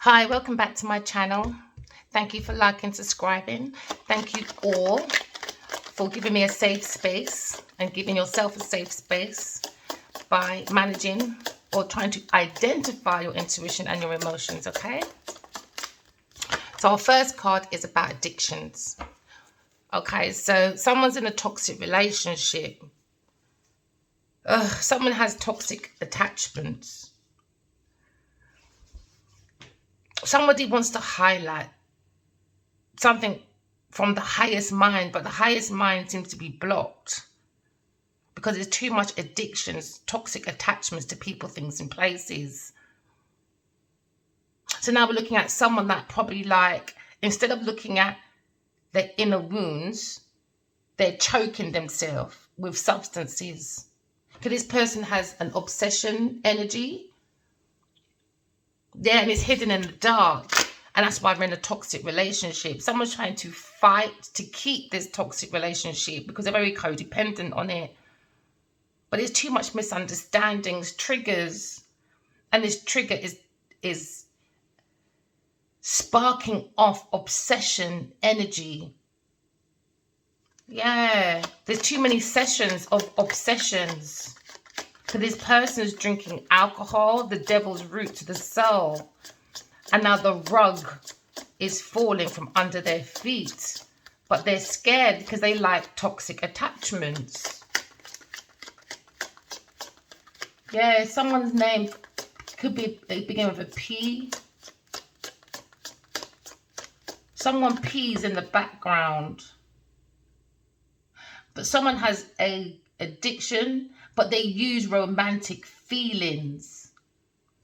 Hi, welcome back to my channel. Thank you for liking, subscribing. Thank you all for giving me a safe space and giving yourself a safe space by managing or trying to identify your intuition and your emotions, okay? So our first card is about addictions. Okay, so someone's in a toxic relationship. Someone has toxic attachments. Somebody wants to highlight something from the highest mind, but the highest mind seems to be blocked because there's too much addictions, toxic attachments to people, things, and places. So now we're looking at someone that probably, like, instead of looking at their inner wounds, they're choking themselves with substances. Because this person has an obsession energy. Yeah, and it's hidden in the dark. And that's why we're in a toxic relationship. Someone's trying to fight to keep this toxic relationship because they're very codependent on it. But there's too much misunderstandings, triggers. And this trigger is sparking off obsession energy. Yeah, there's too many sessions of obsessions. So this person's drinking alcohol, the devil's root to the soul. And now the rug is falling from under their feet. But they're scared because they like toxic attachments. Yeah, someone's name could begin with a P. Someone pees in the background. But someone has a addiction, but they use romantic feelings.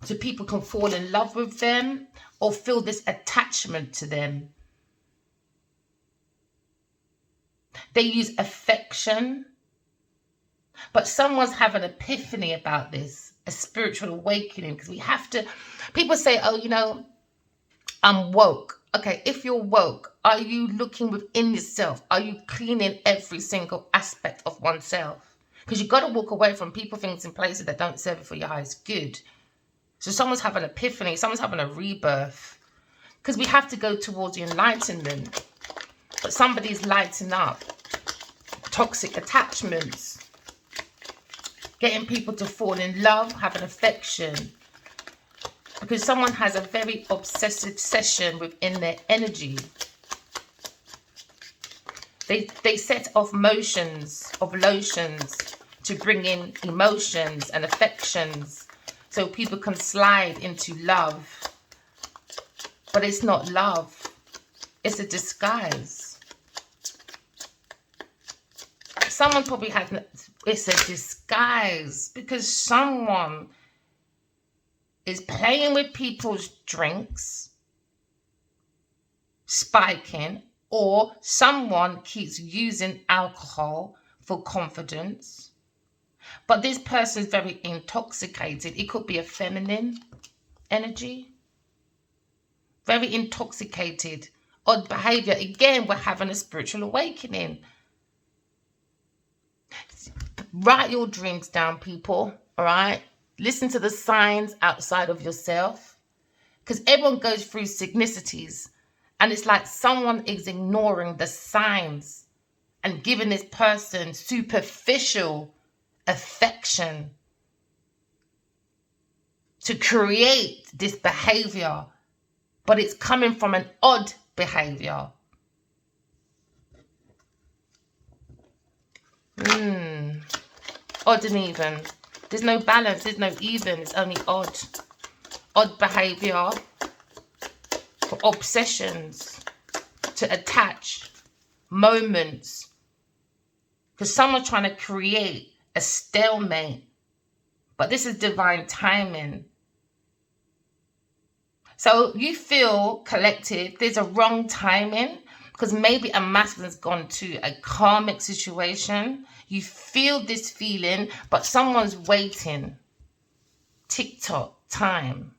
So people can fall in love with them or feel this attachment to them. They use affection. But someone's having an epiphany about this, a spiritual awakening. Because we have to, people say, oh, you know, I'm woke. Okay, if you're woke, are you looking within yourself? Are you cleaning every single aspect of oneself? Because you've got to walk away from people, things, and places that don't serve you for your highest good. So someone's having an epiphany. Someone's having a rebirth. Because we have to go towards the enlightenment. But somebody's lighting up. Toxic attachments. Getting people to fall in love, have an affection. Because someone has a very obsessive session within their energy. They set off motions of lotions to bring in emotions and affections. So people can slide into love. But it's not love. It's a disguise. Someone probably had, it's a disguise because someone is playing with people's drinks, spiking, or someone keeps using alcohol for confidence. But this person is very intoxicated. It could be a feminine energy. Very intoxicated. Odd behavior. Again, we're having a spiritual awakening. Write your dreams down, people. All right? Listen to the signs outside of yourself. Because everyone goes through synchronicities. And it's like someone is ignoring the signs and giving this person superficial affection to create this behavior. But it's coming from an odd behavior. Odd and even. There's no balance. There's no even. It's only odd. Odd behavior for obsessions to attach moments. Because someone's trying to create a stalemate. But this is divine timing. So you feel, collective, there's a wrong timing. Because maybe a masculine's gone to a karmic situation. You feel this feeling, but someone's waiting. Tick-tock, time.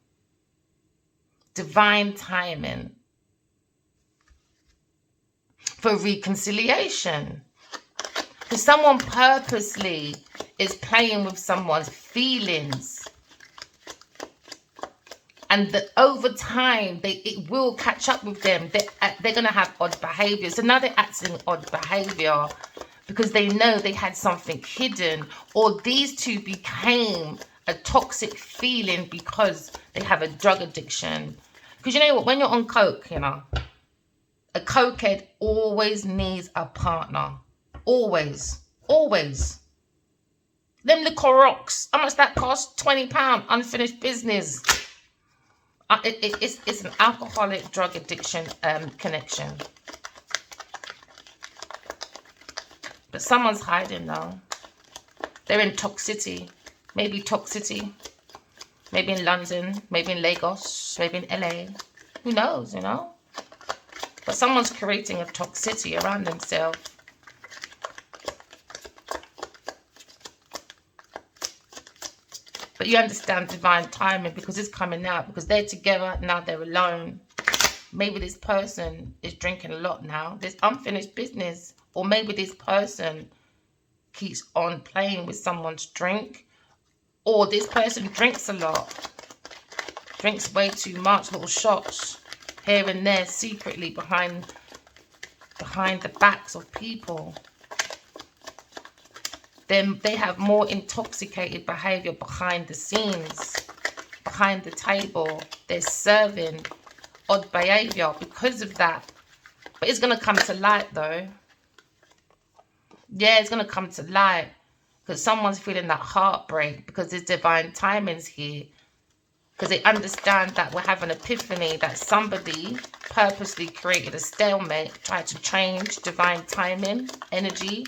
Divine timing. For reconciliation. Because someone purposely is playing with someone's feelings. And over time, it will catch up with them. They're going to have odd behavior. So now they're acting odd behavior because they know they had something hidden, or these two became a toxic feeling because they have a drug addiction. Because you know what, when you're on coke, you know, a cokehead always needs a partner. Always. Always. Them little rocks, how much that cost? £20, unfinished business. It's an alcoholic drug addiction connection. But someone's hiding now. They're in toxicity. Maybe toxicity. Maybe in London. Maybe in Lagos. Maybe in LA. Who knows, you know? But someone's creating a toxicity around themselves. But you understand divine timing because it's coming out. Because they're together, now they're alone. Maybe this person is drinking a lot now. There's unfinished business. Or maybe this person keeps on playing with someone's drink. Or this person drinks a lot. Drinks way too much, little shots here and there secretly behind the backs of people. Then they have more intoxicated behavior behind the scenes, behind the table. They're serving odd behavior because of that. But it's going to come to light though. Yeah, it's going to come to light because someone's feeling that heartbreak because there's divine timings here. Because they understand that we're having an epiphany that somebody purposely created a stalemate, tried to change divine timing, energy.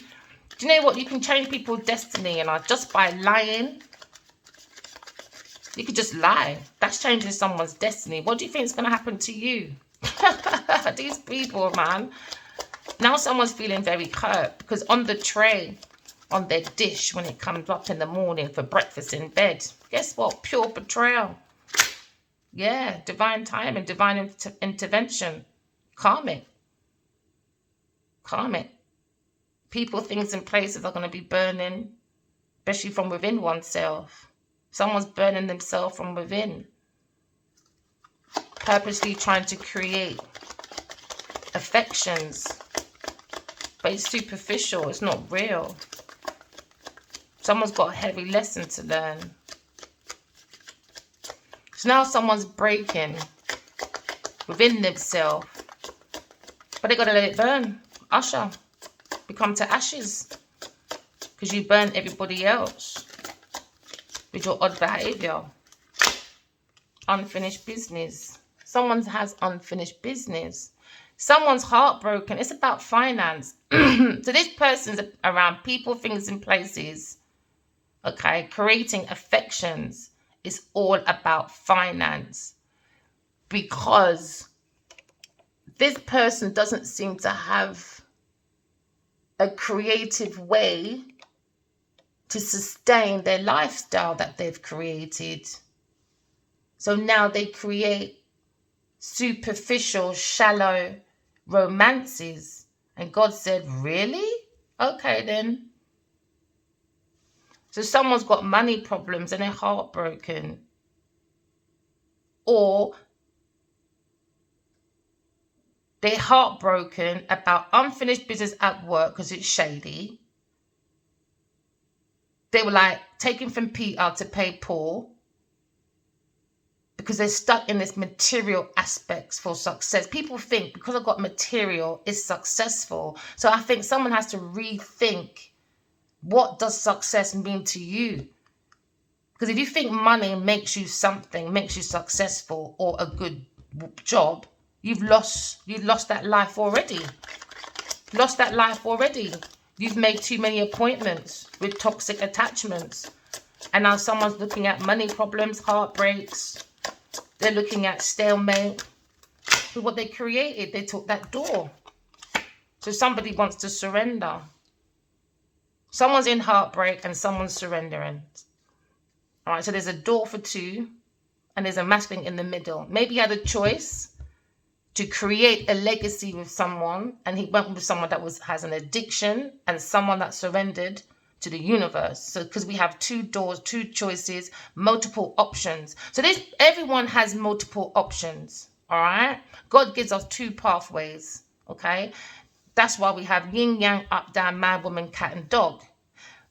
Do you know what? You can change people's destiny, you know, just by lying. You could just lie. That's changing someone's destiny. What do you think is going to happen to you? These people, man. Now someone's feeling very hurt because on the tray, on their dish, when it comes up in the morning for breakfast in bed, guess what? Pure betrayal. Yeah, divine timing, divine intervention. Karmic. Karmic. People, things, and places are going to be burning, especially from within oneself. Someone's burning themselves from within. Purposely trying to create affections. But it's superficial. It's not real. Someone's got a heavy lesson to learn. So now someone's breaking within themselves. But they got to let it burn. Usher. Become to ashes. Because you burn everybody else. With your odd behavior. Unfinished business. Someone has unfinished business. Someone's heartbroken. It's about finance. So this person's around people, things, and places. Okay. Creating affections is all about finance. Because this person doesn't seem to have a creative way to sustain their lifestyle that they've created. So now they create superficial, shallow romances. And God said, really? Okay then. So someone's got money problems and they're heartbroken. Or they're heartbroken about unfinished business at work because it's shady. They were like taking from Peter to pay Paul because they're stuck in this material aspects for success. People think because I've got material, it's successful. So I think someone has to rethink, what does success mean to you? Because if you think money makes you something, makes you successful or a good job, you've lost that life already. Lost that life already. You've made too many appointments with toxic attachments. And now someone's looking at money problems, heartbreaks. They're looking at stalemate. So what they created, they took that door. So somebody wants to surrender. Someone's in heartbreak and someone's surrendering. All right, so there's a door for two and there's a masculine in the middle. Maybe he had a choice to create a legacy with someone and he went with someone that has an addiction and someone that surrendered to the universe. So because we have two doors, two choices, multiple options. So everyone has multiple options. All right. God gives us two pathways. Okay. That's why we have yin yang, up down, man, woman, cat, and dog.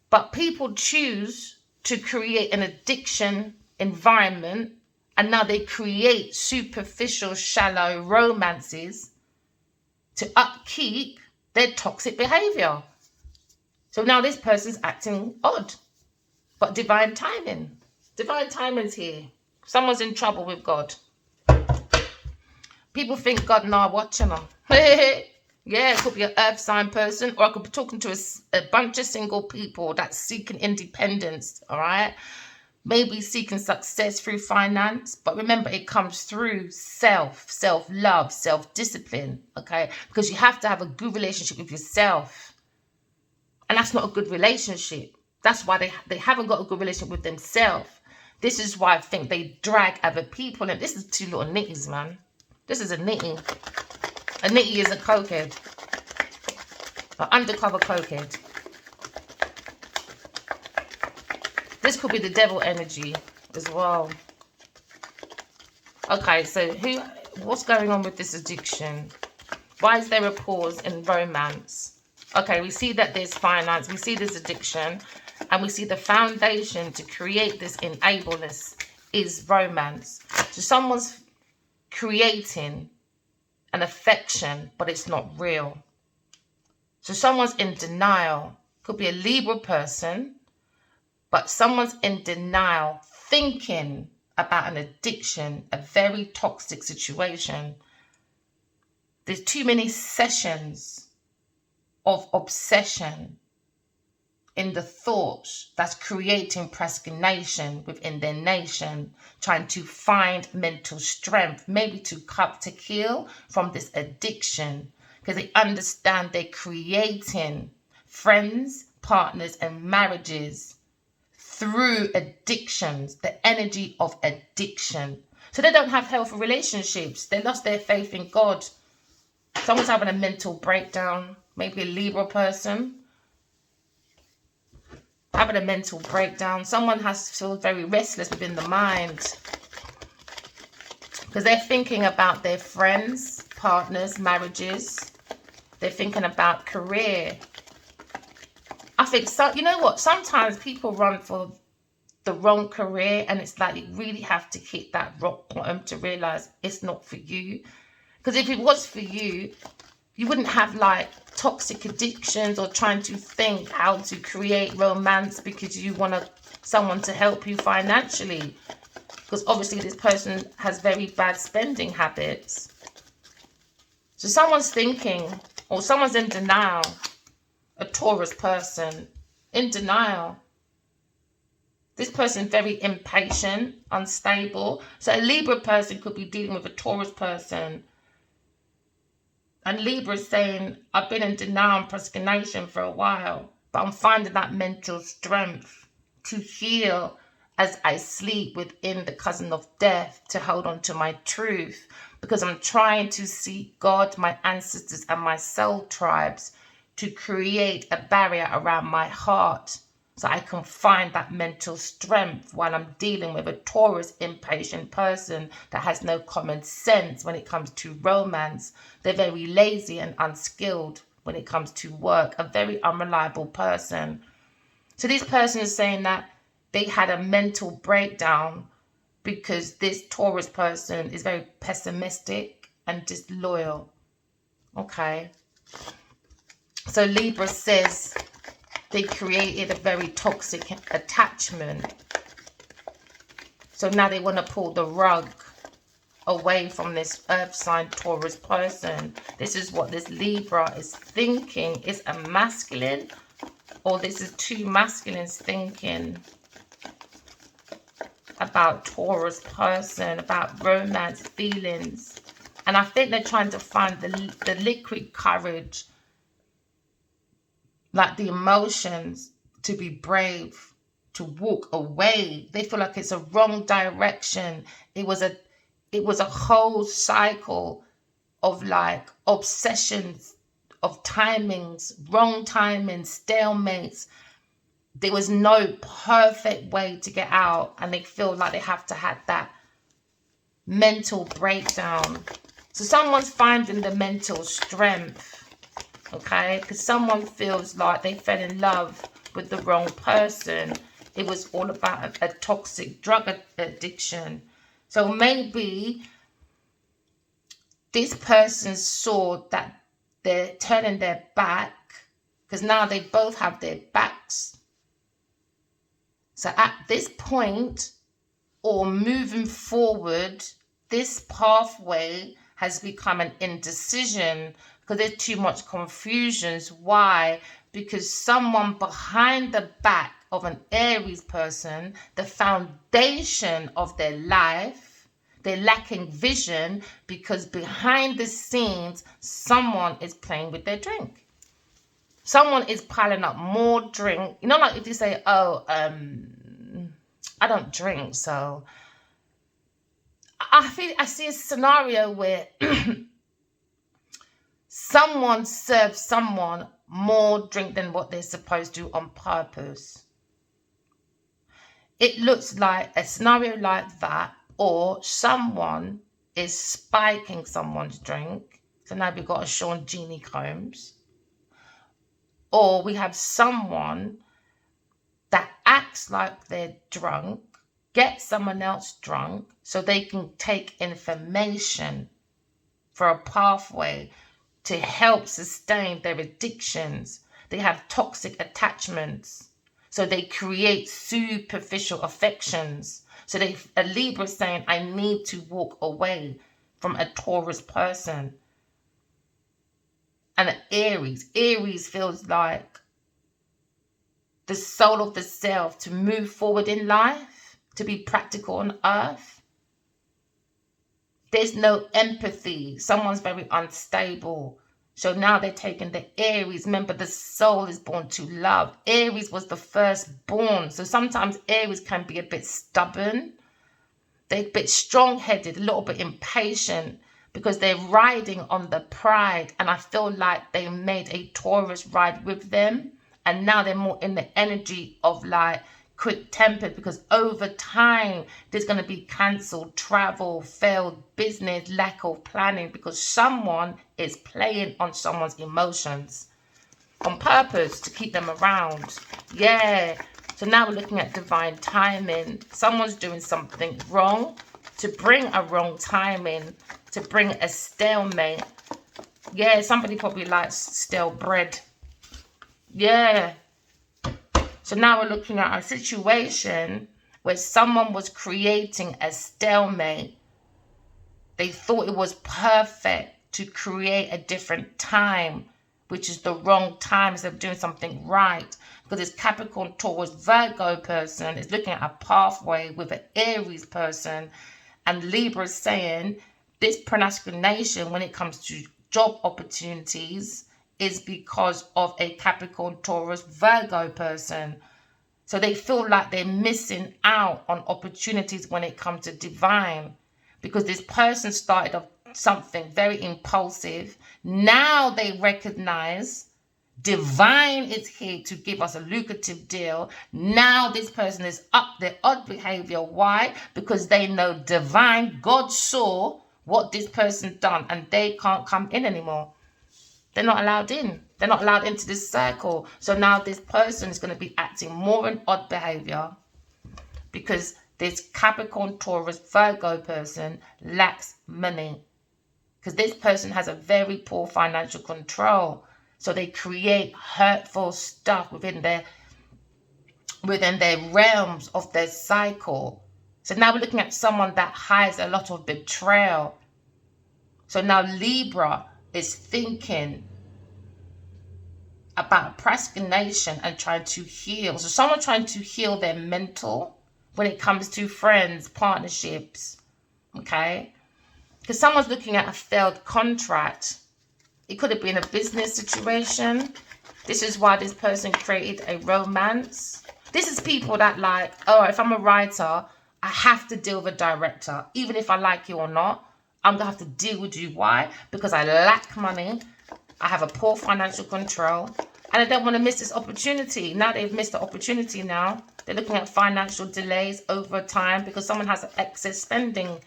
But people choose to create an addiction environment, and now they create superficial, shallow romances to upkeep their toxic behavior. So now this person's acting odd. But divine timing. Divine timing's here. Someone's in trouble with God. People think God not watching them. Yeah, it could be an earth sign person, or I could be talking to a bunch of single people that's seeking independence, all right? Maybe seeking success through finance, but remember, it comes through self-love, self-discipline, okay? Because you have to have a good relationship with yourself. And that's not a good relationship. That's why they haven't got a good relationship with themselves. This is why I think they drag other people. And this is two little nitties, man. This is a nitty. A nitty is a cokehead. An undercover cokehead. This could be the devil energy as well. Okay, so what's going on with this addiction? Why is there a pause in romance? Okay, we see that there's finance, we see there's addiction, and we see the foundation to create this enableness is romance. So someone's creating an affection, but it's not real. So someone's in denial. Could be a Libra person, but someone's in denial, thinking about an addiction, a very toxic situation. There's too many sessions of obsession in the thoughts that's creating procrastination within their nation, trying to find mental strength, maybe to heal from this addiction, because they understand they're creating friends, partners, and marriages through addictions, the energy of addiction. So they don't have healthy relationships. They lost their faith in God. Someone's having a mental breakdown, maybe a Libra person having a mental breakdown. Someone has to feel very restless within the mind because they're thinking about their friends, partners, marriages. They're thinking about career. I think so. You know what? Sometimes people run for the wrong career, and it's like you really have to hit that rock bottom to realize it's not for you. Because if it was for you, you wouldn't have like toxic addictions or trying to think how to create romance because you want someone to help you financially. Because obviously this person has very bad spending habits. So someone's thinking, or someone's in denial, a Taurus person, in denial. This person very impatient, unstable. So a Libra person could be dealing with a Taurus person. And Libra is saying, I've been in denial and procrastination for a while, but I'm finding that mental strength to heal as I sleep within the cousin of death, to hold on to my truth, because I'm trying to seek God, my ancestors, and my soul tribes to create a barrier around my heart so I can find that mental strength while I'm dealing with a Taurus impatient person that has no common sense when it comes to romance. They're very lazy and unskilled when it comes to work, a very unreliable person. So this person is saying that they had a mental breakdown because this Taurus person is very pessimistic and disloyal. Okay. So Libra says they created a very toxic attachment. So now they want to pull the rug away from this earth sign Taurus person. This is what this Libra is thinking. Is a masculine, or this is two masculines thinking about Taurus person, about romance, feelings. And I think they're trying to find the liquid courage, like the emotions, to be brave, to walk away. They feel like it's a wrong direction. It was a whole cycle of like obsessions, of timings, wrong timings, stalemates. there was no perfect way to get out, and they feel like they have to have that mental breakdown. So someone's finding the mental strength, okay? Because someone feels like they fell in love with the wrong person. It was all about a toxic drug addiction. So maybe this person saw that they're turning their back, because now they both have their backs. So at this point, or moving forward, this pathway has become an indecision because there's too much confusion. Why? Because someone behind the back of an Aries person, the foundation of their life, they're lacking vision because behind the scenes, someone is playing with their drink. Someone is piling up more drink. You know, like if you say, oh, I don't drink, so I see a scenario where someone serves someone more drink than what they're supposed to on purpose. It looks like a scenario like that, or someone is spiking someone's drink. So now we've got a Sean Genie Combs. Or we have someone that acts like they're drunk, get someone else drunk so they can take information for a pathway to help sustain their addictions. They have toxic attachments, so they create superficial affections. So a Libra is saying, I need to walk away from a Taurus person. And an Aries feels like the soul of the self to move forward in life, to be practical on earth. There's no empathy. Someone's very unstable. So now they're taking the Aries. Remember, the soul is born to love. Aries was the firstborn. So sometimes Aries can be a bit stubborn. They're a bit strong-headed, a little bit impatient, because they're riding on the pride. And I feel like they made a Taurus ride with them. And now they're more in the energy of like quick-tempered, because over time there's going to be cancelled travel, failed business, lack of planning, because someone is playing on someone's emotions on purpose to keep them around. Yeah. So now we're looking at divine timing. Someone's doing something wrong to bring a wrong timing, to bring a stalemate. Yeah, somebody probably likes stale bread. Yeah. So now we're looking at a situation where someone was creating a stalemate. They thought it was perfect to create a different time, which is the wrong time instead of doing something right. Because this Capricorn, Taurus, Virgo person is looking at a pathway with an Aries person. And Libra is saying this procrastination when it comes to job opportunities is because of a Capricorn, Taurus, Virgo person. So they feel like they're missing out on opportunities when it comes to divine, because this person started off something very impulsive. Now they recognize divine is here to give us a lucrative deal. Now this person is up their odd behavior. Why? Because they know divine, God saw what this person done, and they can't come in anymore. They're not allowed in. They're not allowed into this circle. So now this person is going to be acting more in odd behavior because this Capricorn, Taurus, Virgo person lacks money. Because this person has a very poor financial control. So they create hurtful stuff within their realms of their cycle. So now we're looking at someone that hides a lot of betrayal. So now Libra is thinking about procrastination and trying to heal. So someone trying to heal their mental when it comes to friends, partnerships, okay? Because someone's looking at a failed contract. It could have been a business situation. This is why this person created a romance. This is people that like, oh, if I'm a writer, I have to deal with a director. Even if I like you or not, I'm going to have to deal with you. Why? Because I lack money. I have a poor financial control. And they don't want to miss this opportunity. Now they've missed the opportunity now. They're looking at financial delays over time because someone has excess spending.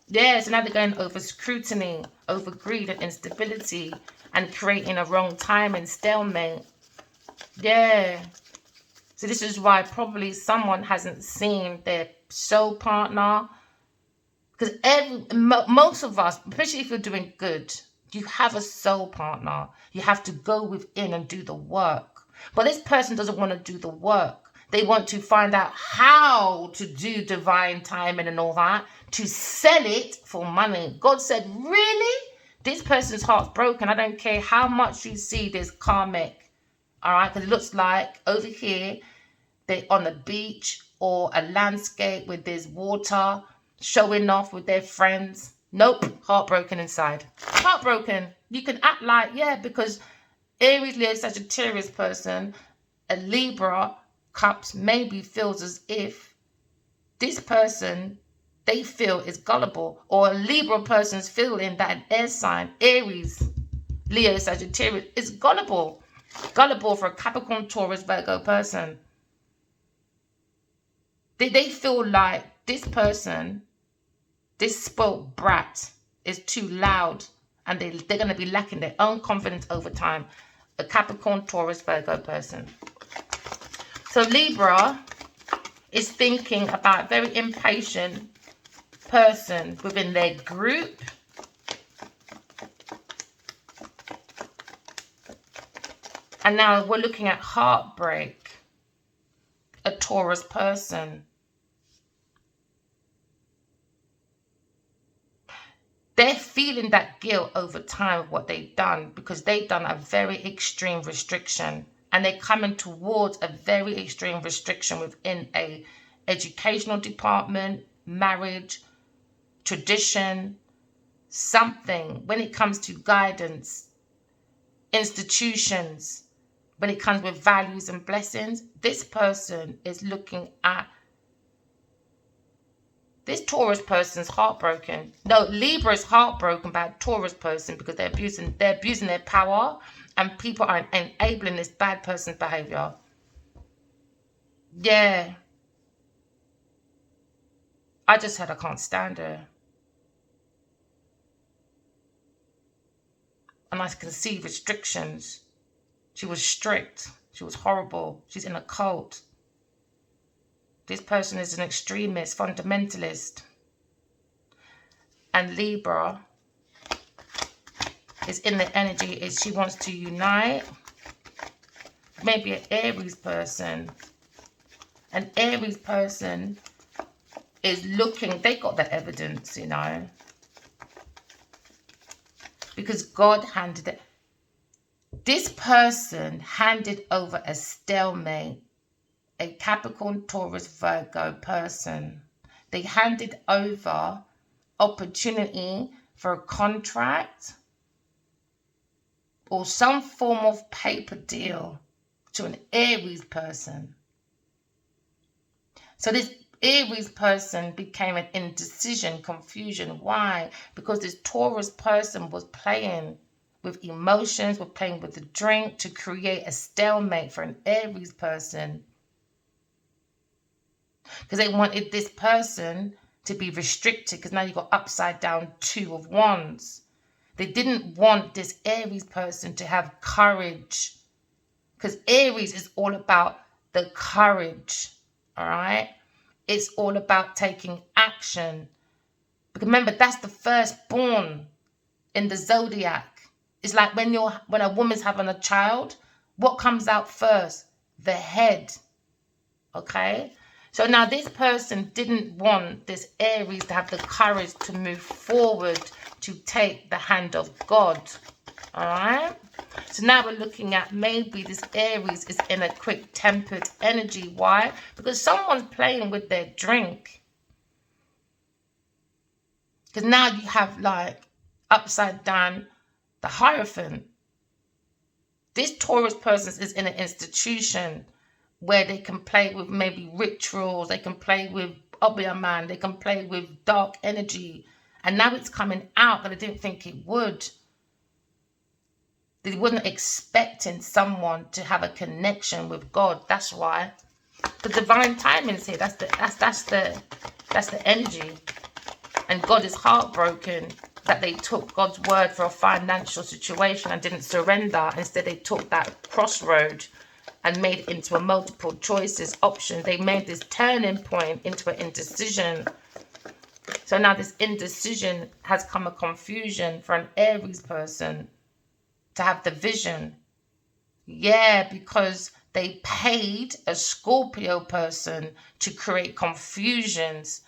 Yeah, so now they're going over scrutiny, over greed and instability, and creating a wrong time and stalemate. Yeah. So this is why probably someone hasn't seen their soul partner. Because most of us, especially if you're doing good, you have a soul partner. You have to go within and do the work. But this person doesn't want to do the work. They want to find out how to do divine timing and all that, to sell it for money. God said, really? This person's heart's broken. I don't care how much you see this karmic. All right? Because it looks like over here, they're on a beach or a landscape with this water, showing off with their friends. Nope, heartbroken inside. Heartbroken. You can act like, yeah, because Aries, Leo, Sagittarius person, a Libra, Cups, maybe feels as if this person they feel is gullible, or a Libra person's feeling that an air sign, Aries, Leo, Sagittarius, is gullible. Gullible for a Capricorn, Taurus, Virgo person. They feel like this person, this spoiled brat, is too loud, and they're going to be lacking their own confidence over time. A Capricorn, Taurus, Virgo person. So Libra is thinking about a very impatient person within their group. And now we're looking at heartbreak. A Taurus person. They're feeling that guilt over time of what they've done because they've done a very extreme restriction, and they're coming towards a very extreme restriction within a educational department, marriage, tradition, something when it comes to guidance, institutions, when it comes with values and blessings. This person is looking at this Taurus person's heartbroken. No, Libra is heartbroken by a Taurus person because they're abusing their power, and people are enabling this bad person's behavior. Yeah. I just said I can't stand her. And I can see restrictions. She was strict. She was horrible. She's in a cult. This person is an extremist, fundamentalist. And Libra is in the energy is she wants to unite. Maybe an Aries person. An Aries person is looking, they got the evidence, you know. Because God handed it. This person handed over a stalemate. A Capricorn, Taurus, Virgo person. They handed over opportunity for a contract or some form of paper deal to an Aries person. So this Aries person became an indecision, confusion. Why? Because this Taurus person was playing with emotions, was playing with the drink to create a stalemate for an Aries person. Because they wanted this person to be restricted, because now you've got upside down 2 of Wands. They didn't want this Aries person to have courage, because Aries is all about the courage, all right? It's all about taking action. Because remember, that's the firstborn in the zodiac. It's like when a woman's having a child, what comes out first? The head, okay? So now this person didn't want this Aries to have the courage to move forward, to take the hand of God. All right? So now we're looking at maybe this Aries is in a quick-tempered energy. Why? Because someone's playing with their drink. Because now you have like upside down the Hierophant. This Taurus person is in an institution where they can play with maybe rituals, they can play with Obeah, they can play with dark energy. And now it's coming out, but I didn't think it would. They weren't expecting someone to have a connection with God. That's why the divine timing is here. That's the energy. And God is heartbroken that they took God's word for a financial situation and didn't surrender. Instead, they took that crossroad and made it into a multiple choices option. They made this turning point into an indecision. So now this indecision has come a confusion for an Aries person to have the vision. Yeah, because they paid a Scorpio person to create confusions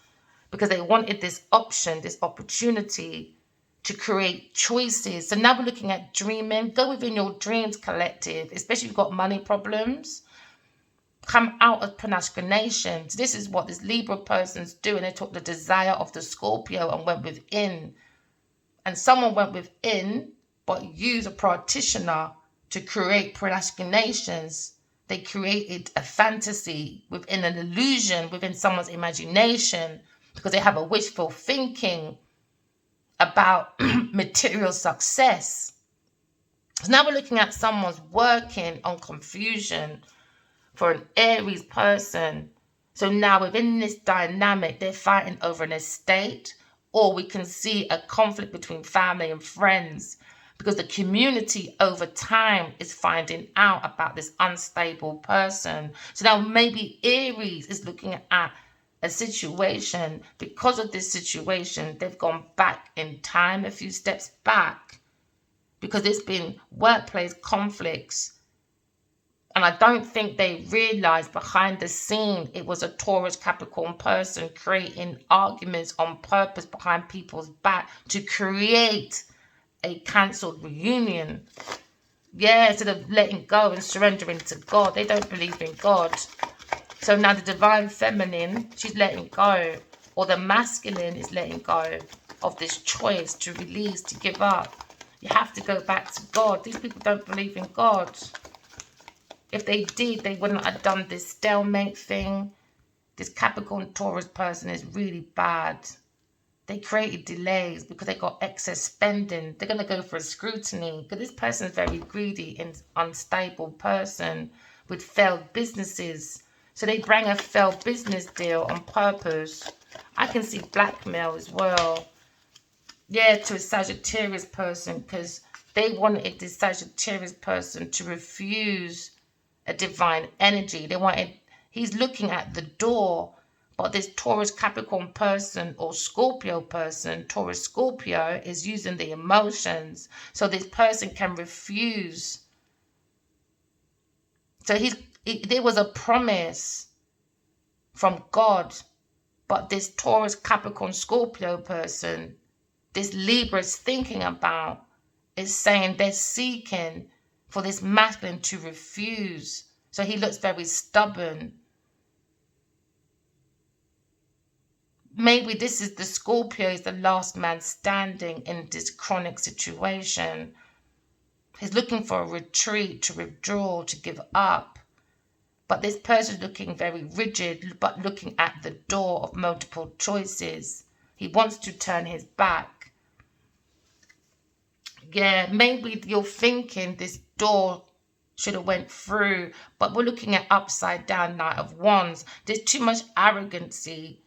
because they wanted this option, this opportunity to create choices. So now we're looking at dreaming. Go within your dreams, collective, especially if you've got money problems. Come out of procrastination. This is what this Libra person's doing. They took the desire of the Scorpio and went within. And someone went within, but used a practitioner to create procrastinations. They created a fantasy within an illusion, within someone's imagination, because they have a wishful thinking about material success. So now we're looking at someone's working on confusion for an Aries person. So now within this dynamic, they're fighting over an estate, or we can see a conflict between family and friends because the community over time is finding out about this unstable person. So now maybe Aries is looking at a situation. Because of this situation, they've gone back in time, a few steps back, because there's been workplace conflicts. And I don't think they realized behind the scene it was a Taurus Capricorn person creating arguments on purpose behind people's back to create a cancelled reunion. Yeah, instead of letting go and surrendering to God. They don't believe in God. So now the divine feminine, she's letting go. Or the masculine is letting go of this choice to release, to give up. You have to go back to God. These people don't believe in God. If they did, they wouldn't have done this stalemate thing. This Capricorn Taurus person is really bad. They created delays because they got excess spending. They're going to go for a scrutiny because this person is very greedy and unstable person with failed businesses. So they bring a failed business deal on purpose. I can see blackmail as well. Yeah, to a Sagittarius person because they wanted this Sagittarius person to refuse a divine energy. They wanted, he's looking at the door, but this Taurus Capricorn person or Scorpio person, Taurus Scorpio, is using the emotions. So this person can refuse. So there was a promise from God, but this Taurus Capricorn Scorpio person, this Libra is thinking about, is saying they're seeking for this masculine to refuse. So he looks very stubborn. Maybe this is the Scorpio is the last man standing in this chronic situation. He's looking for a retreat, to withdraw, to give up. But this person is looking very rigid, but looking at the door of multiple choices. He wants to turn his back. Yeah, maybe you're thinking this door should have went through, but we're looking at upside down Knight of Wands. There's too much arrogancy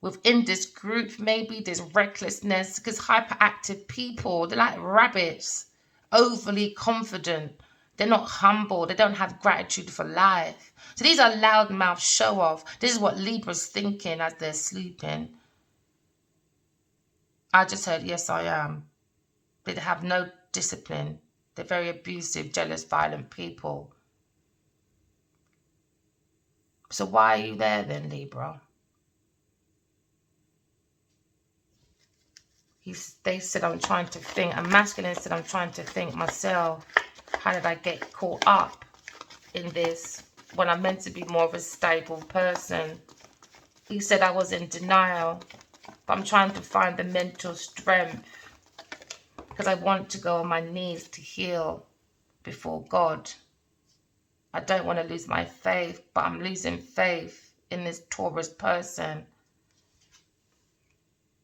within this group. Maybe there's recklessness because hyperactive people, they're like rabbits, overly confident. They're not humble. They don't have gratitude for life. So these are loudmouth show off. This is what Libra's thinking as they're sleeping. I just heard, yes, I am. They have no discipline. They're very abusive, jealous, violent people. So why are you there then, Libra? They said, I'm trying to think. A masculine said, I'm trying to think myself. How did I get caught up in this when I'm meant to be more of a stable person? He said I was in denial, but I'm trying to find the mental strength because I want to go on my knees to heal before God. I don't want to lose my faith, but I'm losing faith in this Taurus person.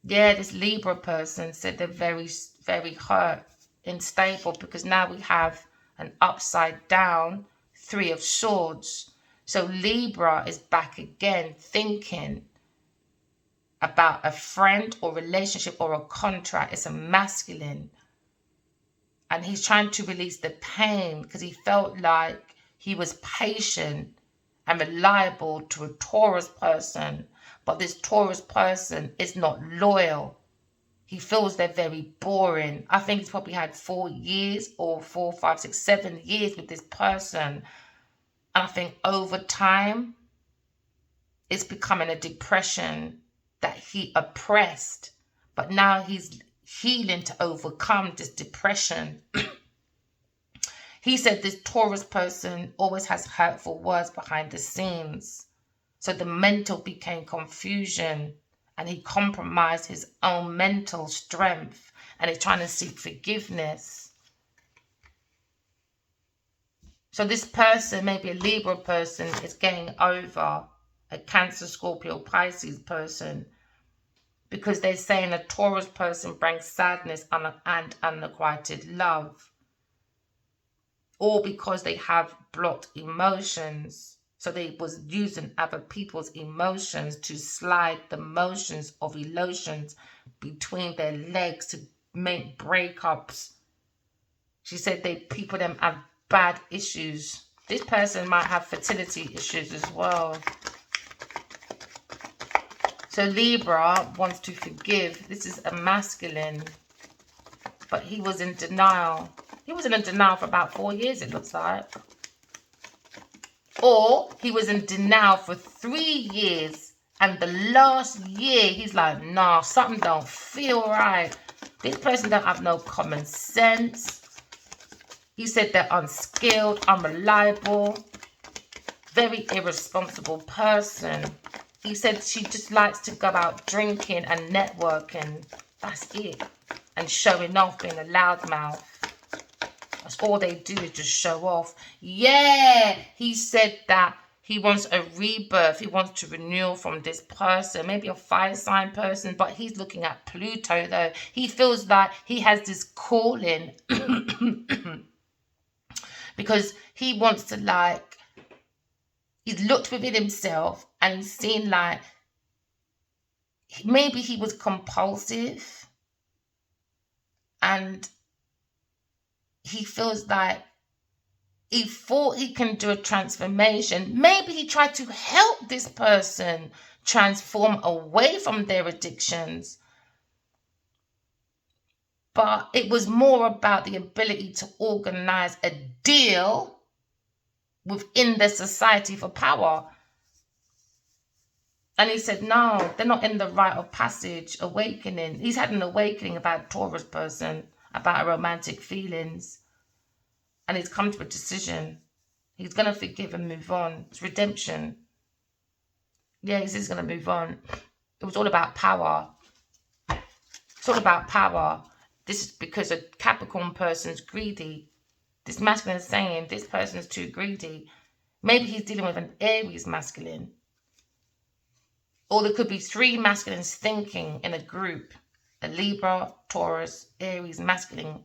Yeah, this Libra person said they're very, very hurt unstable, because now we have an upside down 3 of Swords. So Libra is back again thinking about a friend or relationship or a contract. It's a masculine. And he's trying to release the pain because he felt like he was patient and reliable to a Taurus person. But this Taurus person is not loyal. He feels they're very boring. I think he's probably had 4 years or 4, 5, 6, 7 years with this person. And I think over time, it's becoming a depression that he oppressed. But now he's healing to overcome this depression. He said this Taurus person always has hurtful words behind the scenes. So the mental became confusion, and he compromised his own mental strength, and he's trying to seek forgiveness. So this person, maybe a Libra person, is getting over a Cancer, Scorpio, Pisces person, because they're saying a Taurus person brings sadness and unrequited love. Or because they have blocked emotions. So they was using other people's emotions to slide the motions of emotions between their legs to make breakups. She said people them have bad issues. This person might have fertility issues as well. So Libra wants to forgive. This is a masculine, but he was in denial. He was in denial for about 4 years, it looks like. Or he was in denial for 3 years. And the last year, he's like, nah, something don't feel right. This person don't have no common sense. He said they're unskilled, unreliable, very irresponsible person. He said she just likes to go out drinking and networking. That's it. And showing off, being a loudmouth. That's all they do is just show off. Yeah, he said that he wants a rebirth. He wants to renew from this person. Maybe a fire sign person, but he's looking at Pluto though. He feels like he has this calling because he wants to he's looked within himself and he's seen like maybe he was compulsive and he feels like he thought he can do a transformation. Maybe he tried to help this person transform away from their addictions. But it was more about the ability to organize a deal within the society for power. And he said, no, they're not in the rite of passage, awakening. He's had an awakening about a Taurus person, about romantic feelings. And he's come to a decision. He's going to forgive and move on. It's redemption. Yeah, he's going to move on. It was all about power. It's all about power. This is because a Capricorn person's greedy. This masculine is saying this person's too greedy. Maybe he's dealing with an Aries masculine. Or there could be 3 masculines thinking in a group. A Libra, Taurus, Aries masculine.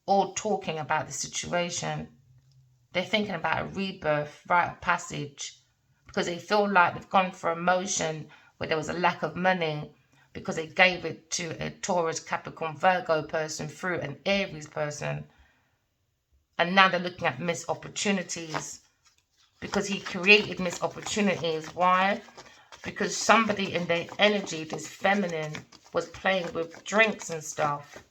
All talking about the situation. They're thinking about a rebirth, rite of passage, because they feel like they've gone for a motion where there was a lack of money because they gave it to a Taurus, Capricorn, Virgo person through an Aries person. And now they're looking at missed opportunities because he created missed opportunities. Why? Because somebody in their energy, this feminine, was playing with drinks and stuff.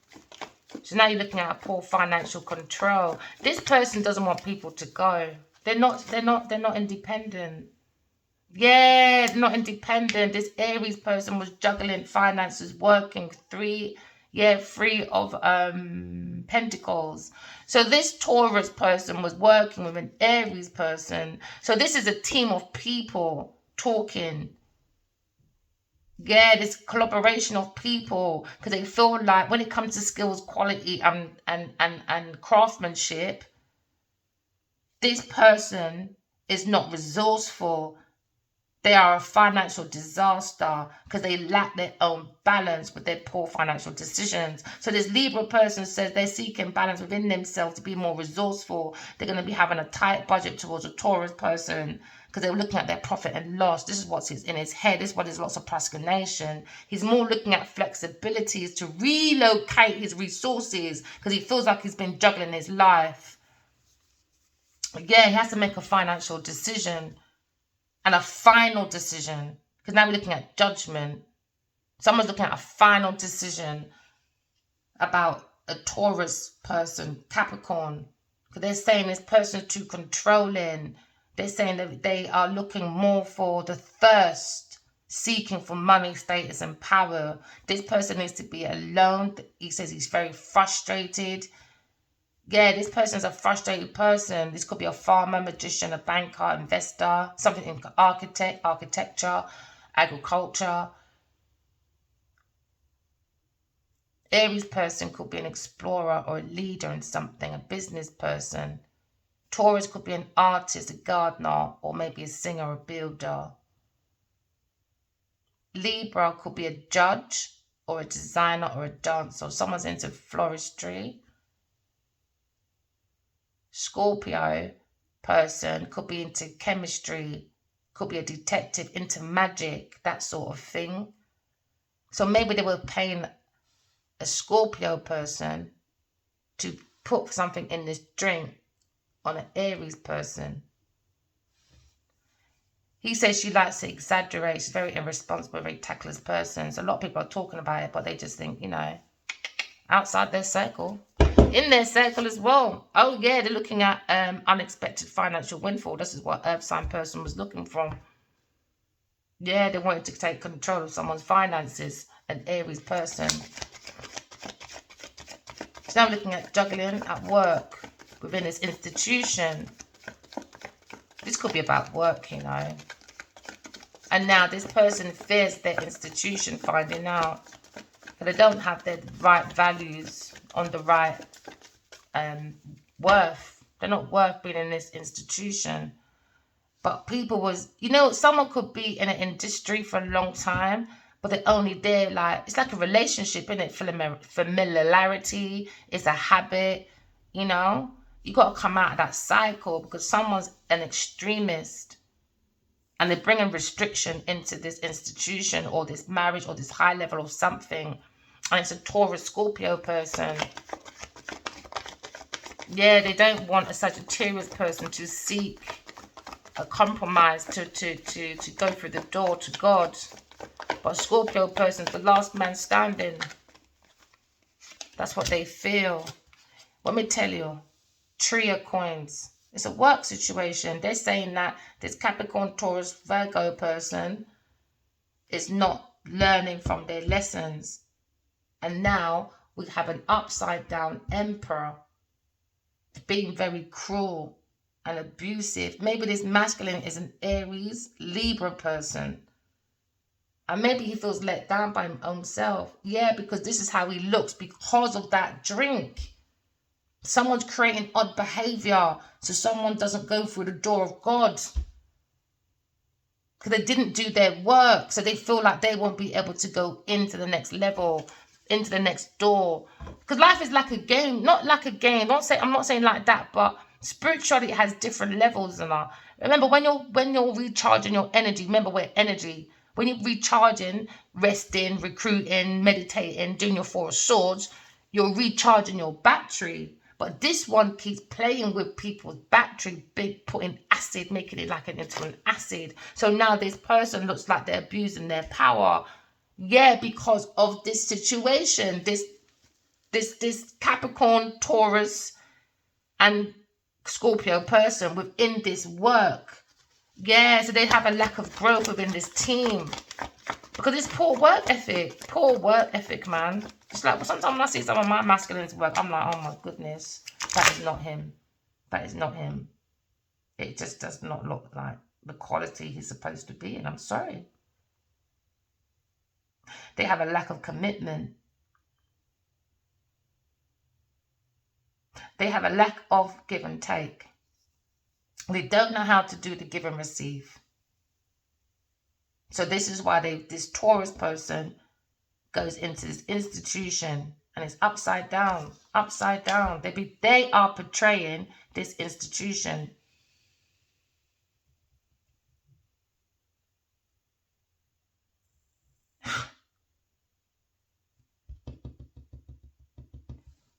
So now you're looking at a poor financial control. This person doesn't want people to go. They're not independent. Yeah, they're not independent. This Aries person was juggling finances, working 3 of Pentacles. So this Taurus person was working with an Aries person. So this is a team of people talking. Yeah, this collaboration of people, because they feel like when it comes to skills, quality, and They are a financial disaster because they lack their own balance with their poor financial decisions. So this Libra person says they're seeking balance within themselves to be more resourceful. They're going to be having a tight budget towards a Taurus person because they're looking at their profit and loss. This is what's in his head. This is what there's lots of procrastination. He's more looking at flexibilities to relocate his resources because he feels like he's been juggling his life. Yeah, he has to make a financial decision. And a final decision, because now we're looking at judgment. Someone's looking at a final decision about a Taurus person, Capricorn, because they're saying this person is too controlling. They're saying that they are looking more for the thirst, seeking for money, status, and power. This person needs to be alone. He says he's very frustrated. Yeah, this person's a frustrated person. This could be a farmer, magician, a banker, investor, something in architecture, agriculture. Aries person could be an explorer or a leader in something, a business person. Taurus could be an artist, a gardener, or maybe a singer or builder. Libra could be a judge or a designer or a dancer. Someone's into floristry. Scorpio person could be into chemistry, could be a detective, into magic, that sort of thing. So maybe they were paying a Scorpio person to put something in this drink on an Aries person. He says she likes to exaggerate. She's very irresponsible, very tactless person. So a lot of people are talking about it, but they just think, outside their circle. In their circle as well. Oh yeah, they're looking at unexpected financial windfall. This is what Earth sign person was looking for. Yeah, they wanted to take control of someone's finances, an Aries person. So now looking at juggling at work within this institution. This could be about work, And now this person fears their institution finding out that they don't have the right values on the right worth. They're not worth being in this institution. But people was, someone could be in an industry for a long time, but they're only there it's like a relationship, isn't it? Familiarity, it's a habit, You got to come out of that cycle because someone's an extremist and they're bringing restriction into this institution or this marriage or this high level of something. And it's a Taurus Scorpio person. Yeah, they don't want a Sagittarius person to seek a compromise to go through the door to God. But Scorpio person's the last man standing. That's what they feel. Let me tell you, Tree of Coins. It's a work situation. They're saying that this Capricorn, Taurus, Virgo person is not learning from their lessons. And now we have an upside down Emperor being very cruel and abusive. Maybe this masculine is an Aries, Libra person. And maybe he feels let down by his own self. Yeah, because this is how he looks because of that drink. Someone's creating odd behavior so someone doesn't go through the door of God. Because they didn't do their work. So they feel like they won't be able to go into the next level, into the next door. Because life is like a game, not like a game. I'm not saying like that, but spirituality has different levels and that. Remember when you're recharging your energy, remember we're energy. When you're recharging, resting, recruiting, meditating, doing your Four of Swords, you're recharging your battery. But this one keeps playing with people's battery, putting acid, making it like into an acid. So now this person looks like they're abusing their power. Yeah, because of this situation, this Capricorn, Taurus, and Scorpio person within this work. Yeah, so they have a lack of growth within this team. Because it's poor work ethic, man. It's like sometimes when I see some of my masculines work, I'm like, oh my goodness, that is not him. That is not him. It just does not look like the quality he's supposed to be, and I'm sorry. They have a lack of commitment. They have a lack of give and take. They don't know how to do the give and receive. So this is why this Taurus person goes into this institution and it's upside down, upside down. They are portraying this institution.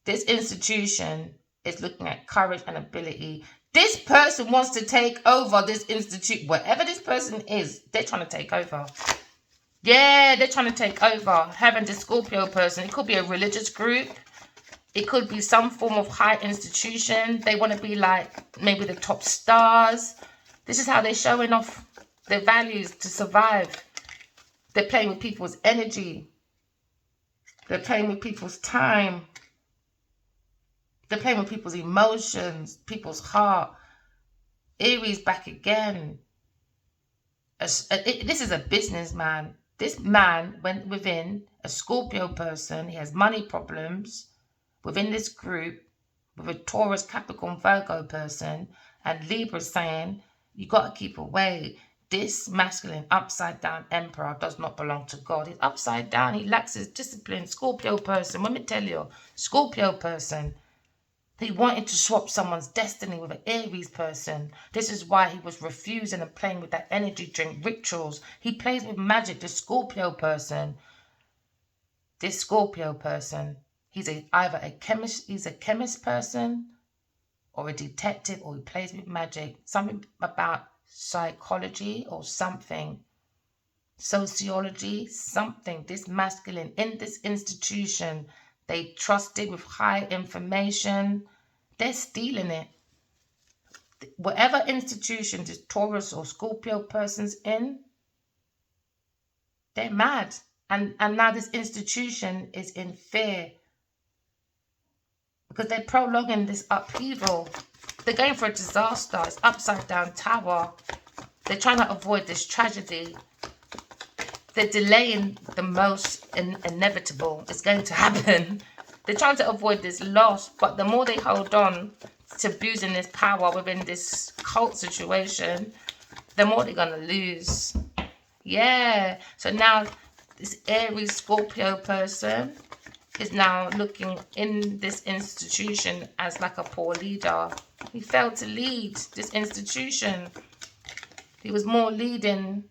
This institution is looking at courage and ability. This person wants to take over this institute. Whatever this person is, they're trying to take over. Yeah, they're trying to take over. Having the Scorpio person, it could be a religious group. It could be some form of high institution. They want to be like maybe the top stars. This is how they're showing off their values to survive. They're playing with people's energy. They're playing with people's time. They're playing with people's emotions, people's heart. Aries back again. This is a businessman. This man went within a Scorpio person. He has money problems within this group with a Taurus, Capricorn, Virgo person. And Libra saying, you got to keep away. This masculine upside down emperor does not belong to God. He's upside down. He lacks his discipline. Scorpio person. Let me tell you, Scorpio person. He wanted to swap someone's destiny with an Aries person. This is why he was refusing and playing with that energy drink rituals. He plays with magic. The Scorpio person. This Scorpio person. He's either a chemist person or a detective, or he plays with magic. Something about psychology or something. Sociology, something. This masculine in this institution. They trusted with high information. They're stealing it. Whatever institution this Taurus or Scorpio person's in, they're mad. And now this institution is in fear because they're prolonging this upheaval. They're going for a disaster. It's upside down tower. They're trying to avoid this tragedy. They're delaying the most inevitable. It's going to happen. They're trying to avoid this loss, but the more they hold on to abusing this power within this cult situation, the more they're going to lose. Yeah. So now this Aries Scorpio person is now looking in this institution as like a poor leader. He failed to lead this institution. He was more leading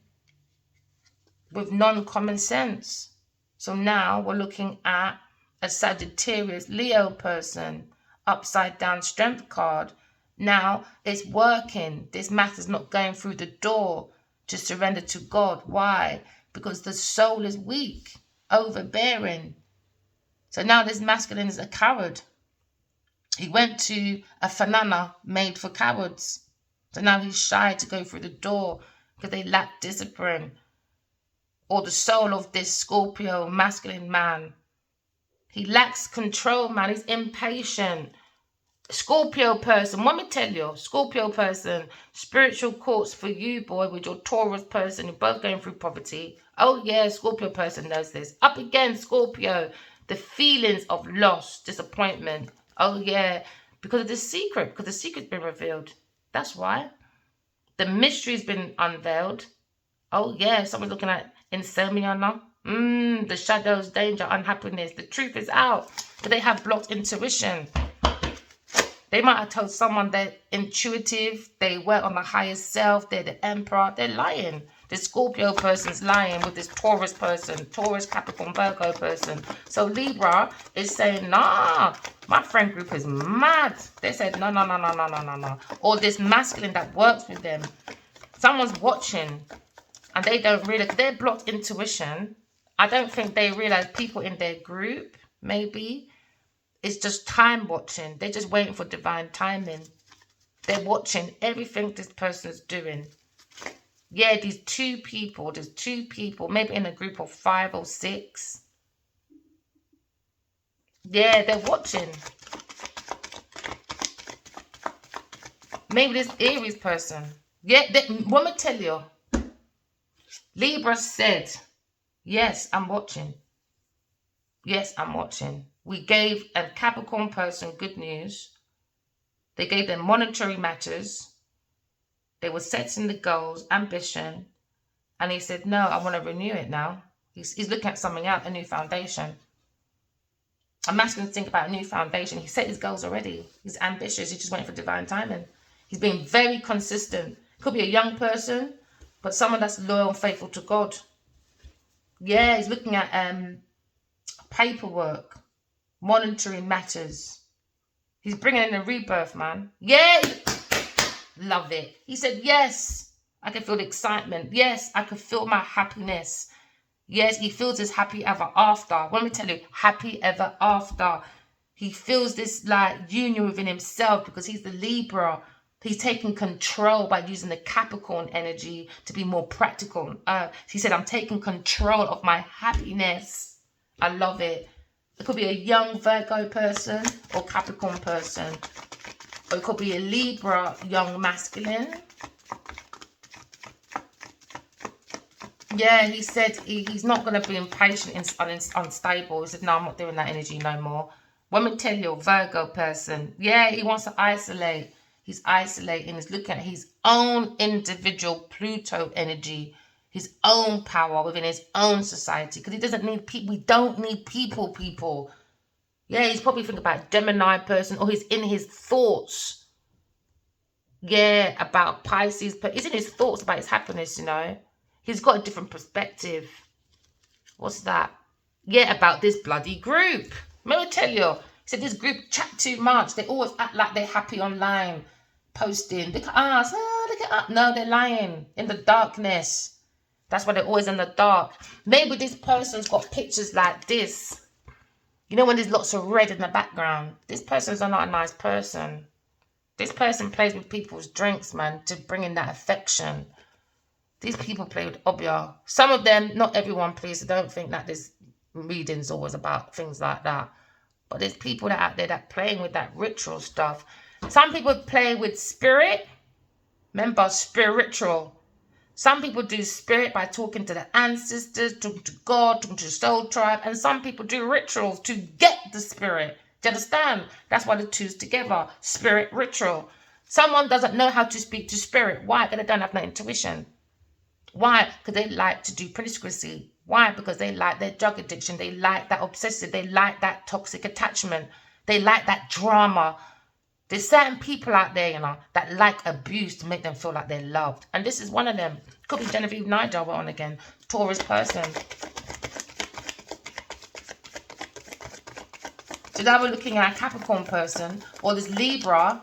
with non-common sense. So now we're looking at a Sagittarius Leo person, upside down strength card. Now it's working. This math is not going through the door to surrender to God. Why? Because the soul is weak, overbearing. So now this masculine is a coward. He went to a fanana made for cowards. So now he's shy to go through the door because they lack discipline. Or the soul of this Scorpio masculine man. He lacks control, man. He's impatient. Scorpio person, let me tell you, Scorpio person, spiritual courts for you, boy, with your Taurus person. You're both going through poverty. Oh, yeah, Scorpio person knows this. Up again, Scorpio. The feelings of loss, disappointment. Oh, yeah, because of the secret, because the secret's been revealed. That's why. The mystery's been unveiled. Oh, yeah, someone's looking at insomnia now. The shadows, danger, unhappiness. The truth is out. But they have blocked intuition. They might have told someone they're intuitive. They work on the highest self. They're the emperor. They're lying. The Scorpio person's lying with this Taurus person. Taurus, Capricorn, Virgo person. So Libra is saying, nah, my friend group is mad. They said, no, no, no, no, no, no, no, no. Or this masculine that works with them. Someone's watching. And they don't realize, they're blocked intuition. I don't think they realize people in their group, maybe, it's just time watching. They're just waiting for divine timing. They're watching everything this person's doing. Yeah, there's two people, maybe in a group of 5 or 6. Yeah, they're watching. Maybe this Aries person. Yeah, let me tell you. Libra said, yes, I'm watching. Yes, I'm watching. We gave a Capricorn person good news. They gave them monetary matters. They were setting the goals, ambition. And he said, no, I want to renew it now. He's looking at something else, a new foundation. A masculine think about a new foundation. He set his goals already. He's ambitious. He's just waiting for divine timing. He's being very consistent. Could be a young person, but someone that's loyal and faithful to God. Yeah, he's looking at paperwork, monitoring matters. He's bringing in a rebirth, man. Yeah, love it. He said, yes, I can feel the excitement. Yes, I can feel my happiness. Yes, he feels this happy ever after. Let me tell you, happy ever after. He feels this like union within himself because he's the Libra. He's taking control by using the Capricorn energy to be more practical. He said, I'm taking control of my happiness. I love it. It could be a young Virgo person or Capricorn person. Or it could be a Libra young masculine. Yeah, he said he's not going to be impatient and unstable. He said, no, I'm not doing that energy no more. Let me tell you, Virgo person. Yeah, he wants to isolate. He's isolating. He's looking at his own individual Pluto energy, his own power within his own society. Because he doesn't need people. We don't need people. Yeah, he's probably thinking about Gemini person, or he's in his thoughts. Yeah, about Pisces. But he's in his thoughts about his happiness, you know. He's got a different perspective. What's that? Yeah, about this bloody group. Let me tell you. He said this group chat too much. They always act like they're happy online. Posting. Look at us. Oh, look at us. No, they're lying. In the darkness. That's why they're always in the dark. Maybe this person's got pictures like this. You know when there's lots of red in the background? This person's not a nice person. This person plays with people's drinks, man, to bring in that affection. These people play with obia. Some of them, not everyone, please. Don't think that this reading's always about things like that. But there's people that out there that playing with that ritual stuff. Some people play with spirit. Remember, spiritual. Some people do spirit by talking to the ancestors, talking to God, talking to the soul tribe. And some people do rituals to get the spirit. Do you understand? That's why the two's together. Spirit, ritual. Someone doesn't know how to speak to spirit. Why? Because they don't have no intuition. Why? Because they like to do promiscuity. Why? Because they like their drug addiction. They like that obsessive. They like that toxic attachment. They like that drama. There's certain people out there, you know, that like abuse to make them feel like they're loved. And this is one of them. Could be Genevieve Nigel, we're on again. Taurus person. So now we're looking at a Capricorn person, or this Libra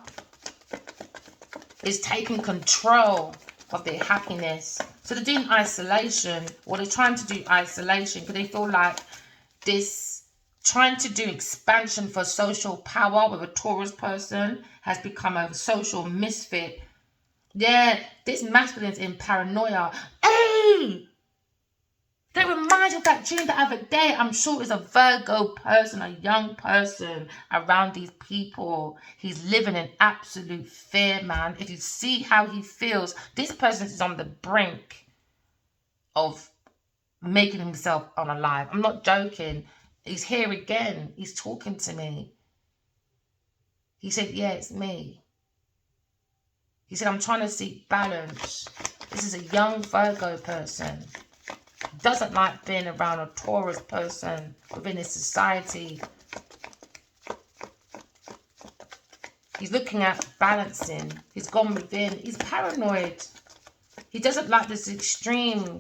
is taking control of their happiness. So they're doing isolation, or they're trying to do isolation because they feel like this trying to do expansion for social power with a Taurus person has become a social misfit. Yeah, this masculine's in paranoia. Hey! They remind you of that dream the other day. I'm sure it's a Virgo person, a young person around these people. He's living in absolute fear, man. If you see how he feels, this person is on the brink of making himself unalive. I'm not joking. He's here again. He's talking to me. He said, yeah, it's me. He said, I'm trying to seek balance. This is a young Virgo person. Doesn't like being around a Taurus person within his society. He's looking at balancing. He's gone within. He's paranoid. He doesn't like this extreme.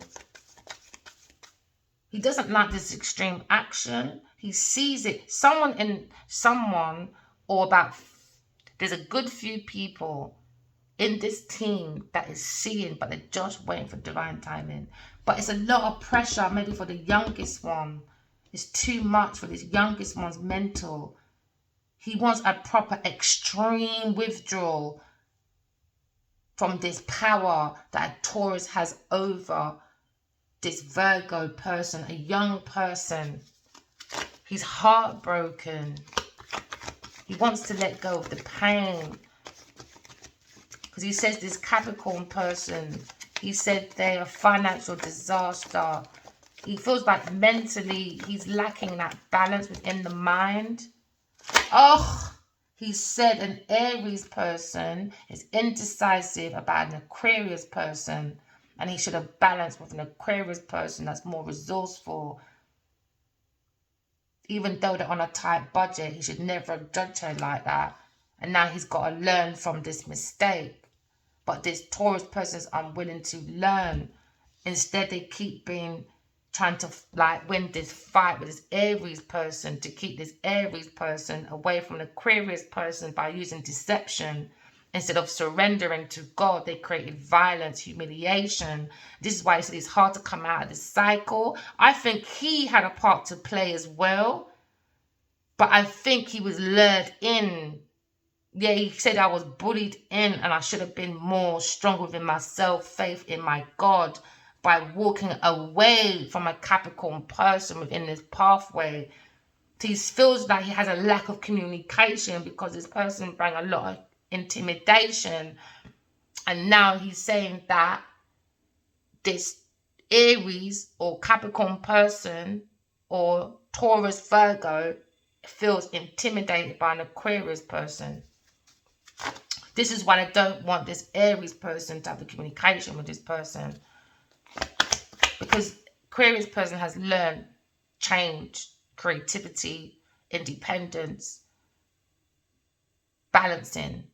He doesn't like this extreme action. He sees it. There's a good few people in this team that is seeing, but they're just waiting for divine timing. But it's a lot of pressure, maybe for the youngest one. It's too much for this youngest one's mental. He wants a proper extreme withdrawal from this power that Taurus has over this Virgo person, a young person. He's heartbroken. He wants to let go of the pain. Because he says this Capricorn person, he said they're a financial disaster. He feels like mentally he's lacking that balance within the mind. Oh, he said an Aries person is indecisive about an Aquarius person. And he should have balanced with an Aquarius person that's more resourceful. Even though they're on a tight budget, he should never have judged her like that. And now he's got to learn from this mistake. But this Taurus person is unwilling to learn. Instead, they keep trying to like win this fight with this Aries person, to keep this Aries person away from the Aquarius person by using deception. Instead of surrendering to God, they created violence, humiliation. This is why it's hard to come out of this cycle. I think he had a part to play as well, but I think he was lured in. Yeah, he said I was bullied in and I should have been more strong within myself, faith in my God, by walking away from a Capricorn person within this pathway. He feels like he has a lack of communication because this person brought a lot of intimidation. And now he's saying that this Aries or Capricorn person or Taurus Virgo feels intimidated by an Aquarius person. This is why I don't want this Aries person to have the communication with this person. Because Aquarius person has learned change, creativity, independence, balancing.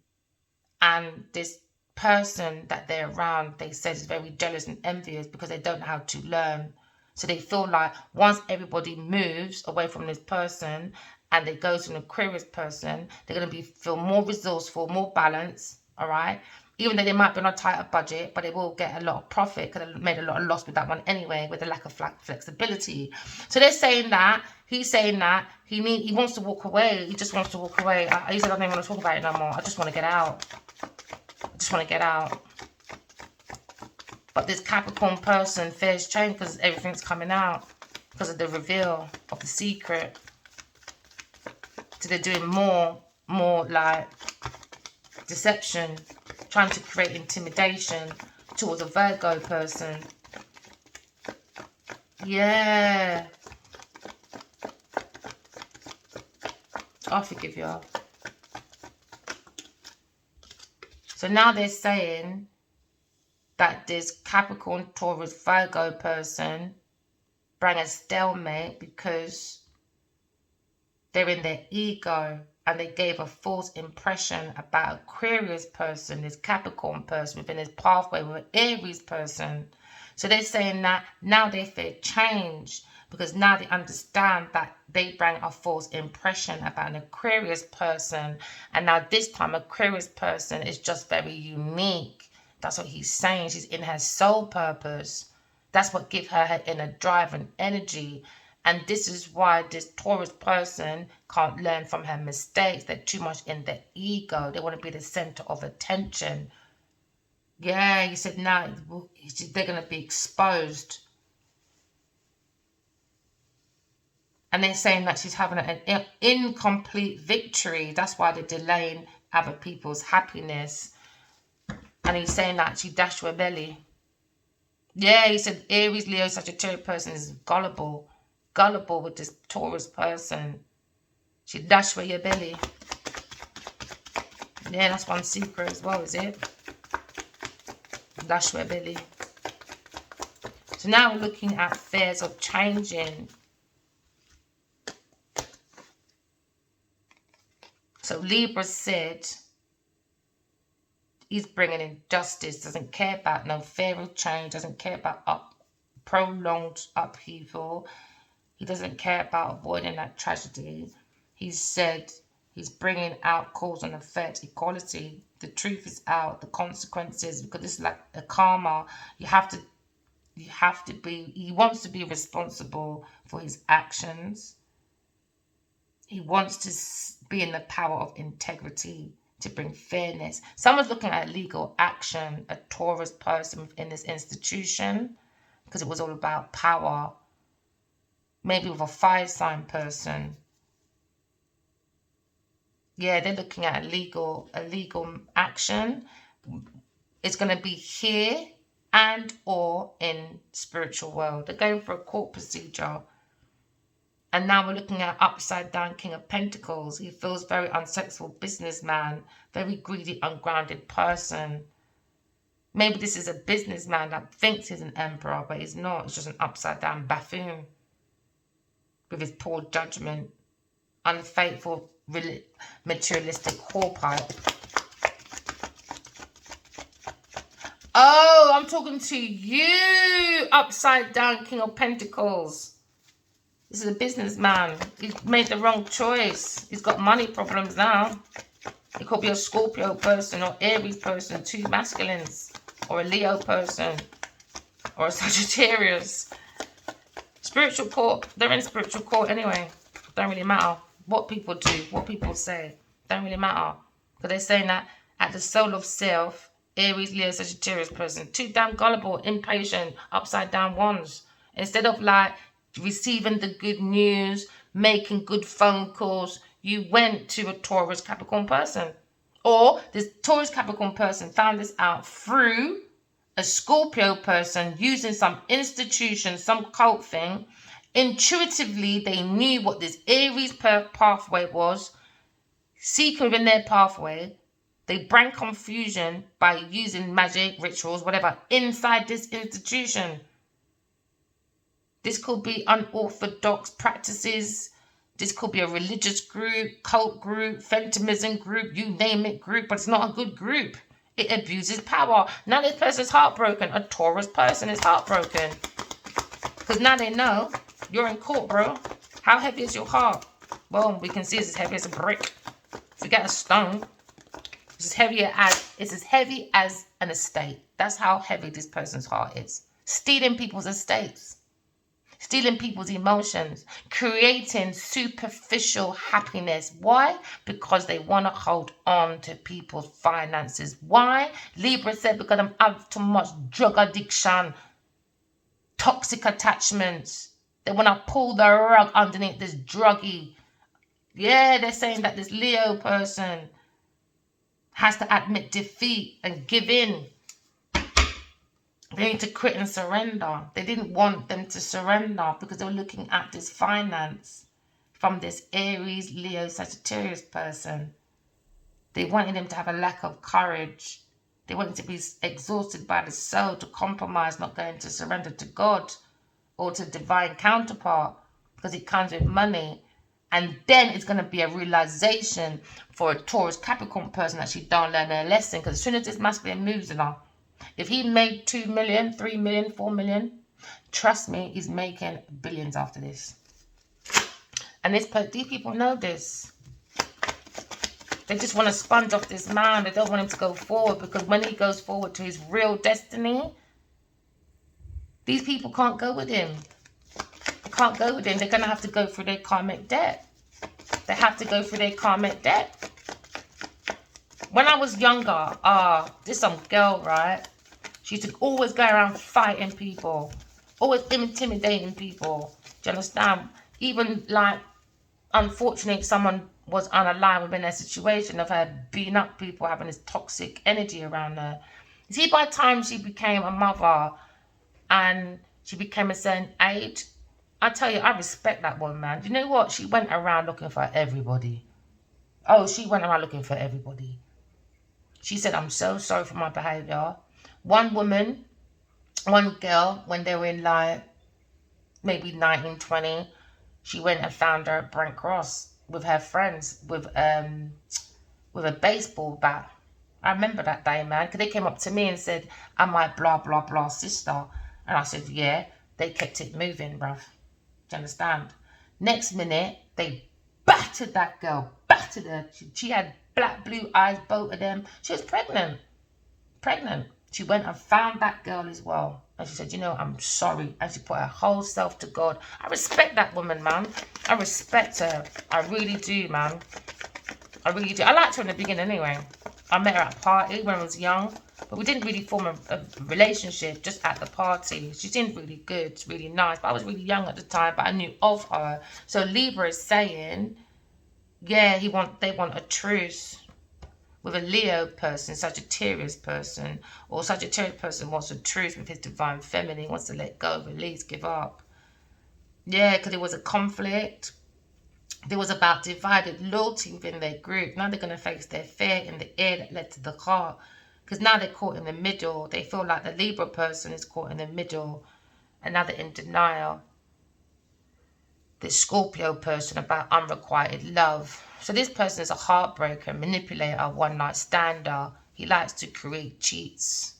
And this person that they're around, they said, is very jealous and envious because they don't know how to learn. So they feel like once everybody moves away from this person and they go to an Aquarius person, they're going to feel more resourceful, more balanced, all right? Even though they might be on a tighter budget, but they will get a lot of profit because they made a lot of loss with that one anyway, with the lack of flexibility. So they're saying that, he's saying that, he wants to walk away. He just wants to walk away. He said, I don't even want to talk about it no more. I just want to get out. I just want to get out. But this Capricorn person fears change because everything's coming out. Because of the reveal of the secret. So they're doing more like deception, trying to create intimidation towards a Virgo person. Yeah. I forgive you. So now they're saying that this Capricorn, Taurus, Virgo person bring a stalemate because they're in their ego and they gave a false impression about Aquarius person, this Capricorn person within this pathway with an Aries person. So they're saying that now they fear change because now they understand that they bring a false impression about an Aquarius person. And now this time Aquarius person is just very unique. That's what he's saying. She's in her soul purpose. That's what gives her her inner drive and energy. And this is why this Taurus person can't learn from her mistakes. They're too much in their ego. They want to be the center of attention. Yeah, he said now they're going to be exposed. And they're saying that she's having an incomplete victory. That's why they're delaying other people's happiness. And he's saying that she dashed her belly. Yeah, he said Aries, Leo, Sagittarius person is gullible. Gullible with this Taurus person. She dashed with your belly. Yeah, that's one secret as well, is it? Dash with belly. So now we're looking at fears of changing. So Libra said he's bringing injustice, doesn't care about no fear of change, doesn't care about prolonged upheaval. He doesn't care about avoiding that tragedy. He said he's bringing out cause and effect, equality. The truth is out, the consequences, because it's like a karma. He wants to be responsible for his actions. He wants to be in the power of integrity to bring fairness. Someone's looking at legal action, a Taurus person within this institution, because it was all about power. Maybe with a fire sign person. Yeah, they're looking at a legal action. It's going to be here and or in spiritual world. They're going for a court procedure. And now we're looking at upside down King of Pentacles. He feels very unsuccessful businessman, very greedy, ungrounded person. Maybe this is a businessman that thinks he's an emperor, but he's not. He's just an upside down buffoon with his poor judgment, unfaithful, materialistic whorepipe. Oh, I'm talking to you, upside down King of Pentacles. This is a businessman. He's made the wrong choice. He's got money problems now. It could be a Scorpio person or Aries person, two masculines, or a Leo person, or a Sagittarius. Spiritual court. They're in spiritual court anyway. Don't really matter what people do, what people say. Don't really matter. Because they're saying that at the soul of self, Aries, Leo, Sagittarius person, too damn gullible, impatient, upside down ones. Instead of like receiving the good news, making good phone calls, you went to a Taurus Capricorn person. Or this Taurus Capricorn person found this out through a Scorpio person using some institution, some cult thing. Intuitively, they knew what this Aries pathway was. Seeking within their pathway, they bring confusion by using magic, rituals, whatever, inside this institution. This could be unorthodox practices. This could be a religious group, cult group, feminism group, you name it group, but it's not a good group. It abuses power. Now this person's heartbroken. A Taurus person is heartbroken. Because now they know you're in court, bro. How heavy is your heart? Well, we can see it's as heavy as a brick. Forget a stone. It's as heavy as an estate. That's how heavy this person's heart is. Stealing people's estates. Stealing people's emotions, creating superficial happiness. Why? Because they want to hold on to people's finances. Why? Libra said, because I'm have too much drug addiction, toxic attachments. They want to pull the rug underneath this druggie. Yeah, they're saying that this Leo person has to admit defeat and give in. They need to quit and surrender. They didn't want them to surrender because they were looking at this finance from this Aries, Leo, Sagittarius person. They wanted him to have a lack of courage. They wanted to be exhausted by the soul, to compromise, not going to surrender to God or to divine counterpart because it comes with money. And then it's going to be a realization for a Taurus Capricorn person that she don't learn their lesson, because as soon as this masculine moves in her, if he made 2 million, 3 million, 4 million, trust me, he's making billions after this. And these people know this. They just want to sponge off this man. They don't want him to go forward, because when he goes forward to his real destiny, these people can't go with him. They can't go with him. They're going to have to go through their karmic debt. They have to go through their karmic debt. When I was younger, this some girl, right? She used to always go around fighting people, always intimidating people. Do you understand? Even like, unfortunately, someone was unaligned within their situation of her beating up people, having this toxic energy around her. You see, by the time she became a mother and she became a certain age, I tell you, I respect that woman, man. You know what? She went around looking for everybody. Oh, she went around looking for everybody. She said, I'm so sorry for my behavior. One woman, one girl, when they were in like maybe 19, 20, she went and found her at Brent Cross with her friends with a baseball bat. I remember that day, man, because they came up to me and said, am I blah, blah, blah sister? And I said, yeah. They kept it moving, bruv. Do you understand? Next minute, they battered that girl, battered her. She had black, blue eyes, both of them. She was pregnant. She went and found that girl as well. And she said, you know, I'm sorry. And she put her whole self to God. I respect that woman, man. I respect her. I really do, man. I really do. I liked her in the beginning anyway. I met her at a party when I was young. But we didn't really form a relationship, just at the party. She seemed really good, really nice. But I was really young at the time, but I knew of her. So Libra is saying, yeah, they want a truce with a Leo person, Sagittarius person, or Sagittarius person wants a truce with his divine feminine, wants to let go, release, give up. Yeah, because there was a conflict. There was about divided loyalty within their group. Now they're going to face their fear in the air that led to the heart. Because now they're caught in the middle. They feel like the Libra person is caught in the middle. Another in denial. The Scorpio person about unrequited love. So this person is a heartbreaker, manipulator, one-night stander. He likes to create cheats.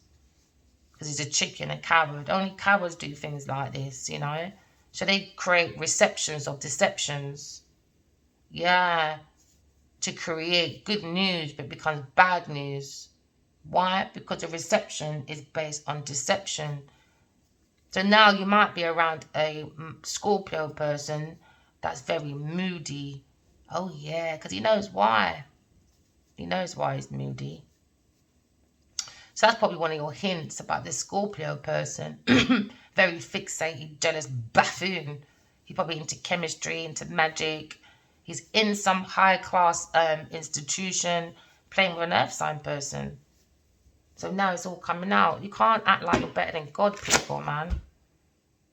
Because he's a chicken, a coward. Only cowards do things like this, you know. So they create receptions of deceptions. Yeah. To create good news, but it becomes bad news. Why? Because the reception is based on deception. So now you might be around a Scorpio person that's very moody. Oh yeah, because he knows why. He knows why he's moody. So that's probably one of your hints about this Scorpio person. Very fixated, jealous buffoon. He's probably into chemistry, into magic. He's in some high-class institution playing with an earth sign person. So now it's all coming out. You can't act like you're better than God, people, man.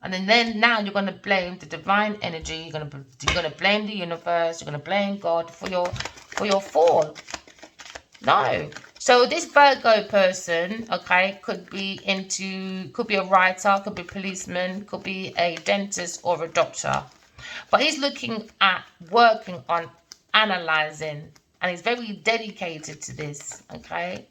And then now you're going to blame the divine energy. You're going to blame the universe. You're going to blame God for your fall. No. So this Virgo person, okay, could be a writer, could be a policeman, could be a dentist or a doctor. But he's looking at working on analyzing, and he's very dedicated to this, okay?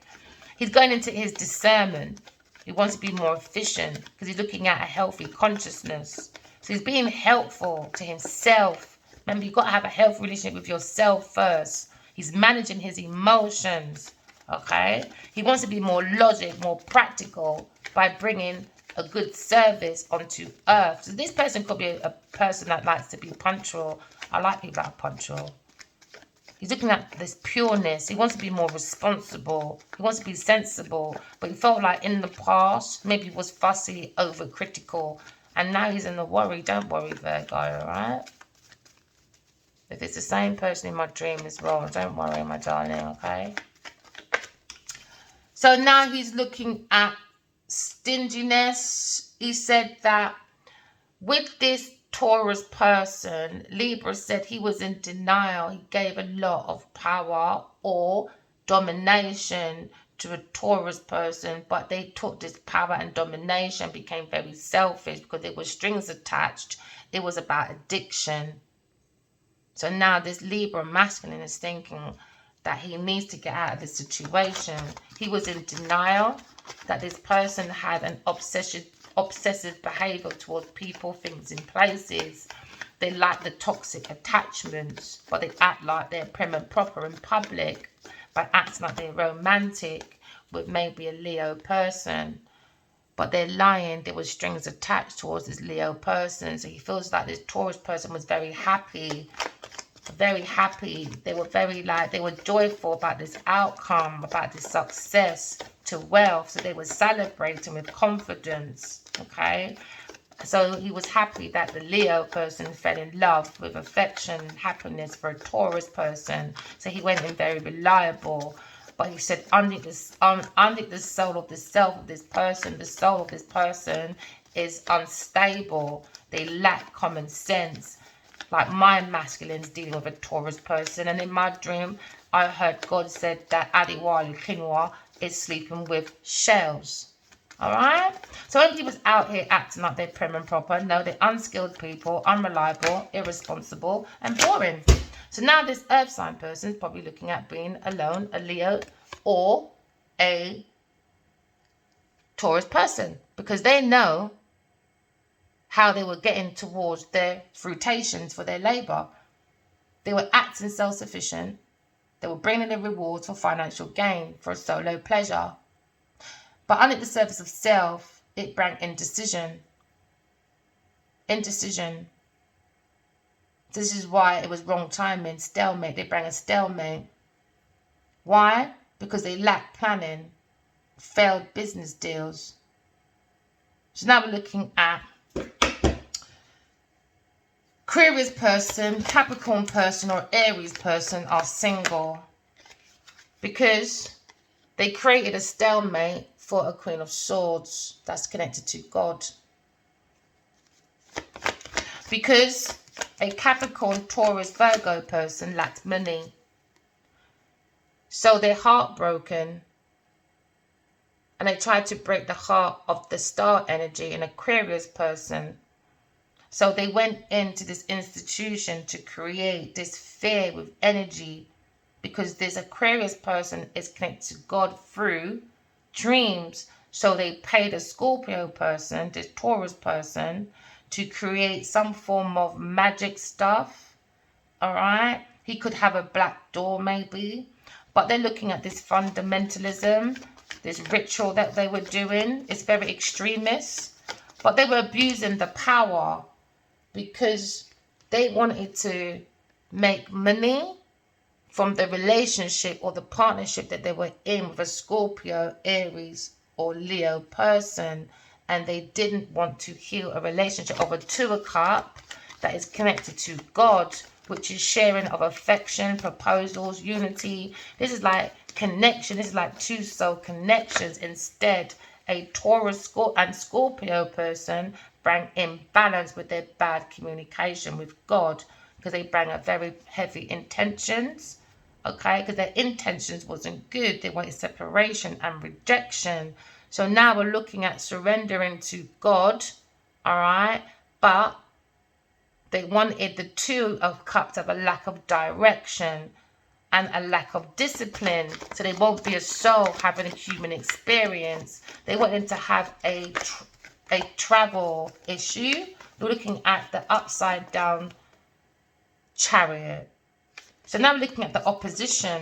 He's going into his discernment. He wants to be more efficient because he's looking at a healthy consciousness. So he's being helpful to himself. Remember, you've got to have a healthy relationship with yourself first. He's managing his emotions, okay? He wants to be more logic, more practical by bringing a good service onto earth. So this person could be a person that likes to be punctual. I like people that are punctual. He's looking at this pureness. He wants to be more responsible. He wants to be sensible. But he felt like in the past, maybe he was fussy, overcritical. And now he's in the worry. Don't worry, Virgo, alright? If it's the same person in my dream as well, don't worry, my darling, okay? So now he's looking at stinginess. He said that with this Taurus person, Libra said he was in denial. He gave a lot of power or domination to a Taurus person, but they took this power and domination, became very selfish because there were strings attached. It was about addiction. So now this Libra masculine is thinking that he needs to get out of this situation. He was in denial that this person had an obsessive behavior towards people, things, and places. They like the toxic attachments, but they act like they're prim and proper in public by acting like they're romantic with maybe a Leo person. But they're lying. There were strings attached towards this Leo person. So he feels like this Taurus person was very happy. Very happy. They were they were joyful about this outcome, about this success to wealth. So they were celebrating with confidence. Okay. So he was happy that the Leo person fell in love with affection and happiness for a Taurus person. So he went in very reliable. But he said, under the soul of the self of this person, the soul of this person is unstable. They lack common sense. Like my masculine's dealing with a Taurus person. And in my dream, I heard God said that Adiwali Quinoa is sleeping with shells. Alright? So when people's out here acting like they're prim and proper, no, they're unskilled people, unreliable, irresponsible, and boring. So now this earth sign person is probably looking at being alone, a Leo, or a Taurus person. Because they know how they were getting towards their fruitations for their labor. They were acting self-sufficient. They were bringing the rewards for financial gain, for a solo pleasure. But under the surface of self, it brought indecision. Indecision. This is why it was wrong timing, stalemate. They bring a stalemate. Why? Because they lack planning, failed business deals. So now we're looking at Aquarius person, Capricorn person, or Aries person are single because they created a stalemate for a Queen of Swords that's connected to God. Because a Capricorn, Taurus, Virgo person lacked money. So they're heartbroken And they tried to break the heart of the star energy in Aquarius person. So they went into this institution to create this fear with energy, because this Aquarius person is connected to God through dreams. So they paid a Scorpio person, this Taurus person, to create some form of magic stuff. All right. He could have a black door maybe. But they're looking at this fundamentalism, this ritual that they were doing. It's very extremist. But they were abusing the power because they wanted to make money from the relationship or the partnership that they were in with a Scorpio, Aries, or Leo person. And they didn't want to heal a relationship of a Two of Cups that is connected to God, which is sharing of affection, proposals, unity. This is like connection. This is like two soul connections. Instead, a Taurus and Scorpio person bring imbalance with their bad communication with God, because they bring a very heavy intentions. Okay, because their intentions wasn't good. They wanted separation and rejection. So now we're looking at surrendering to God. All right, but they wanted the Two of Cups to have a lack of direction and a lack of discipline, so they won't be a soul having a human experience. They wanted to have a travel issue. We're looking at the upside down Chariot. So now we're looking at the opposition.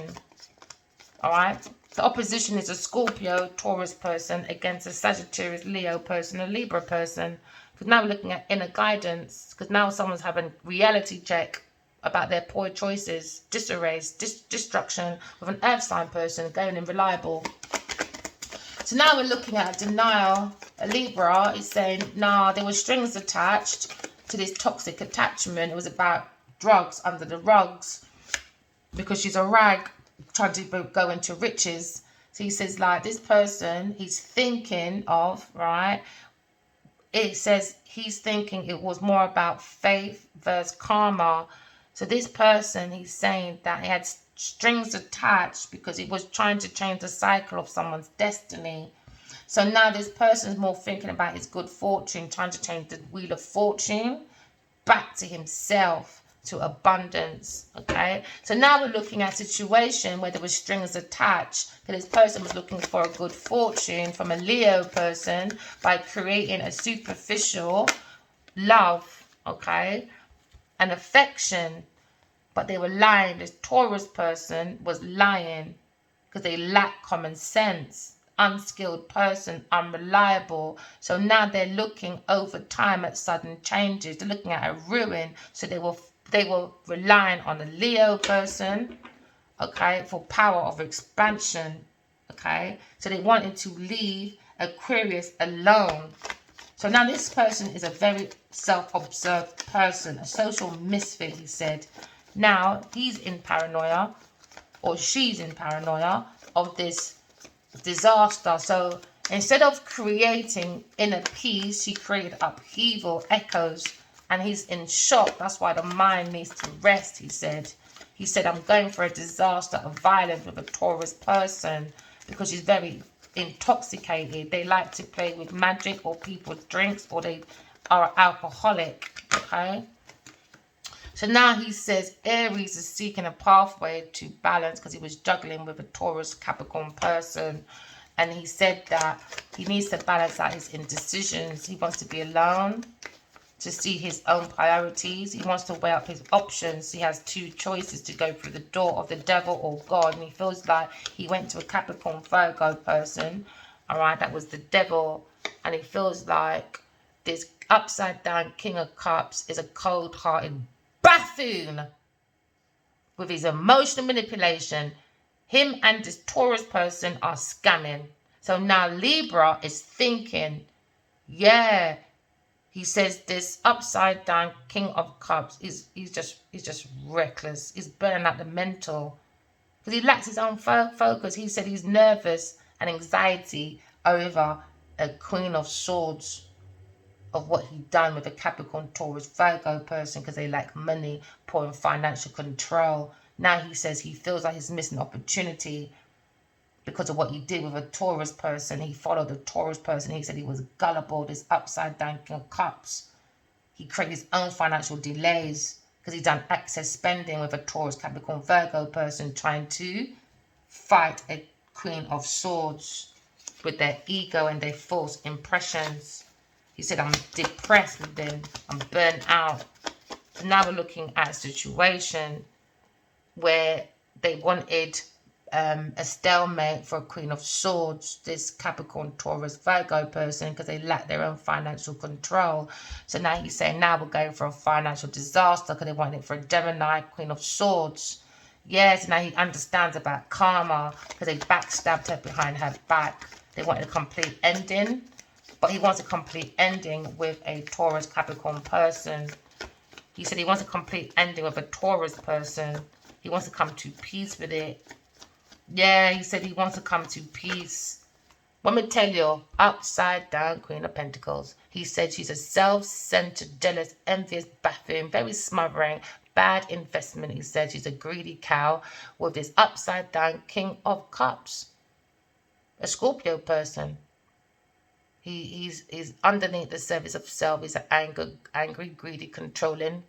All right. The opposition is a Scorpio, Taurus person against a Sagittarius, Leo person, a Libra person. Because now we're looking at inner guidance. Because now someone's having reality check about their poor choices, disarray, destruction with an earth sign person going unreliable. So now we're looking at a denial. A Libra is saying, nah, there were strings attached to this toxic attachment. It was about drugs under the rugs, because she's a rag trying to go into riches. So he says, like, this person he's thinking of, right? It says he's thinking it was more about faith versus karma. So this person, he's saying that he had strings attached because he was trying to change the cycle of someone's destiny. So now this person is more thinking about his good fortune, trying to change the wheel of fortune back to himself, to abundance. Okay, so now we're looking at a situation where there were strings attached. So this person was looking for a good fortune from a Leo person by creating a superficial love, okay, and affection, but they were lying. This Taurus person was lying because they lack common sense. Unskilled person, unreliable. So now they're looking over time at sudden changes. They're looking at a ruin. So they were relying on a Leo person, okay, for power of expansion, okay. So they wanted to leave Aquarius alone. So now this person is a very self-observed person, a social misfit, he said. Now he's in paranoia, or she's in paranoia of this disaster. So instead of creating inner peace, he created upheaval, echoes, and he's in shock. That's why the mind needs to rest, he said. He said, I'm going for a disaster of violence with a Taurus person, because she's very intoxicated. They like to play with magic or people's drinks, or they are alcoholic, okay? So now he says Aries is seeking a pathway to balance, because he was juggling with a Taurus Capricorn person. And he said that he needs to balance out his indecisions. He wants to be alone to see his own priorities. He wants to weigh up his options. He has two choices to go through the door of the devil or God. And he feels like he went to a Capricorn Virgo person. All right, that was the devil. And he feels like this upside down King of Cups is a cold-hearted buffoon with his emotional manipulation. Him and this Taurus person are scamming. So now Libra is thinking, yeah, he says this upside down King of Cups he's just reckless. He's burning out the mental, because he lacks his own focus. He said he's nervous and anxiety over a Queen of Swords, of what he done with a Capricorn Taurus Virgo person, because they lack money, poor in financial control. Now he says he feels like he's missing opportunity because of what he did with a Taurus person. He followed a Taurus person. He said he was gullible, this upside down King of Cups. He created his own financial delays because he's done excess spending with a Taurus, Capricorn, Virgo person trying to fight a Queen of Swords with their ego and their false impressions. He said, I'm depressed with them. I'm burnt out. So now we're looking at a situation where they wanted a stalemate for a Queen of Swords, this Capricorn, Taurus, Virgo person, because they lack their own financial control. So now he's saying, now we're going for a financial disaster because they wanted it for a Gemini, Queen of Swords. Yes, now he understands about karma because they backstabbed her behind her back. They wanted a complete ending, but he wants a complete ending with a Taurus, Capricorn person. He said he wants a complete ending with a Taurus person. He wants to come to peace with it. Yeah, he said he wants to come to peace. Let me tell you, upside down Queen of Pentacles. He said she's a self-centered, jealous, envious buffoon, very smothering, bad investment. He said she's a greedy cow with this upside down King of Cups. A Scorpio person. He's underneath the surface of self. He's an angry, greedy, controlling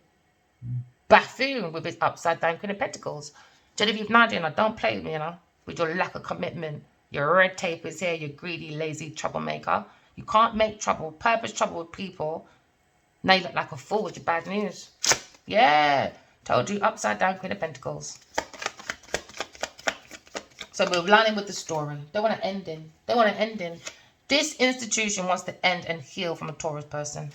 buffoon with his upside down Queen of Pentacles. Genevieve Nadia, don't play with me, with your lack of commitment. Your red tape is here, you greedy, lazy troublemaker. You can't make trouble, purpose trouble with people. Now you look like a fool with your bad news. Yeah, told you, upside down Queen of Pentacles. So we're lining with the story. They want an ending. They want an ending. This institution wants to end and heal from a Taurus person.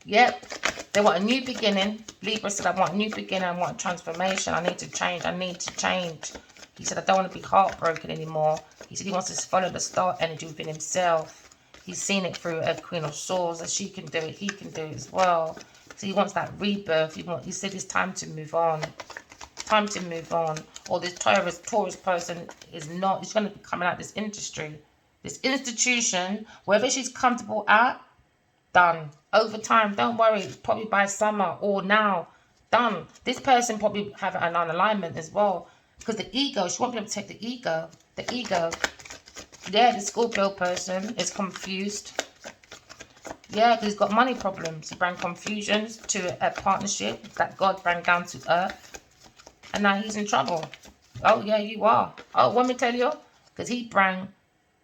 Yep. They want a new beginning. Libra said, I want a new beginning. I want transformation. I need to change. I need to change. He said, I don't want to be heartbroken anymore. He said he wants to follow the star energy within himself. He's seen it through a Queen of Swords. That she can do it. He can do it as well. So he wants that rebirth. He said it's time to move on. Time to move on. Or this Taurus person is not. He's going to be coming out of this industry. This institution, wherever she's comfortable at, done. Over time, don't worry, probably by summer or now, done. This person probably have an unalignment as well. Because the ego, she won't be able to take the ego. The ego. Yeah, the Scorpio person is confused. Yeah, because he's got money problems. He brought confusions to a partnership that God brought down to earth. And now he's in trouble. Oh, yeah, you are. Oh, let me tell you. Because he brought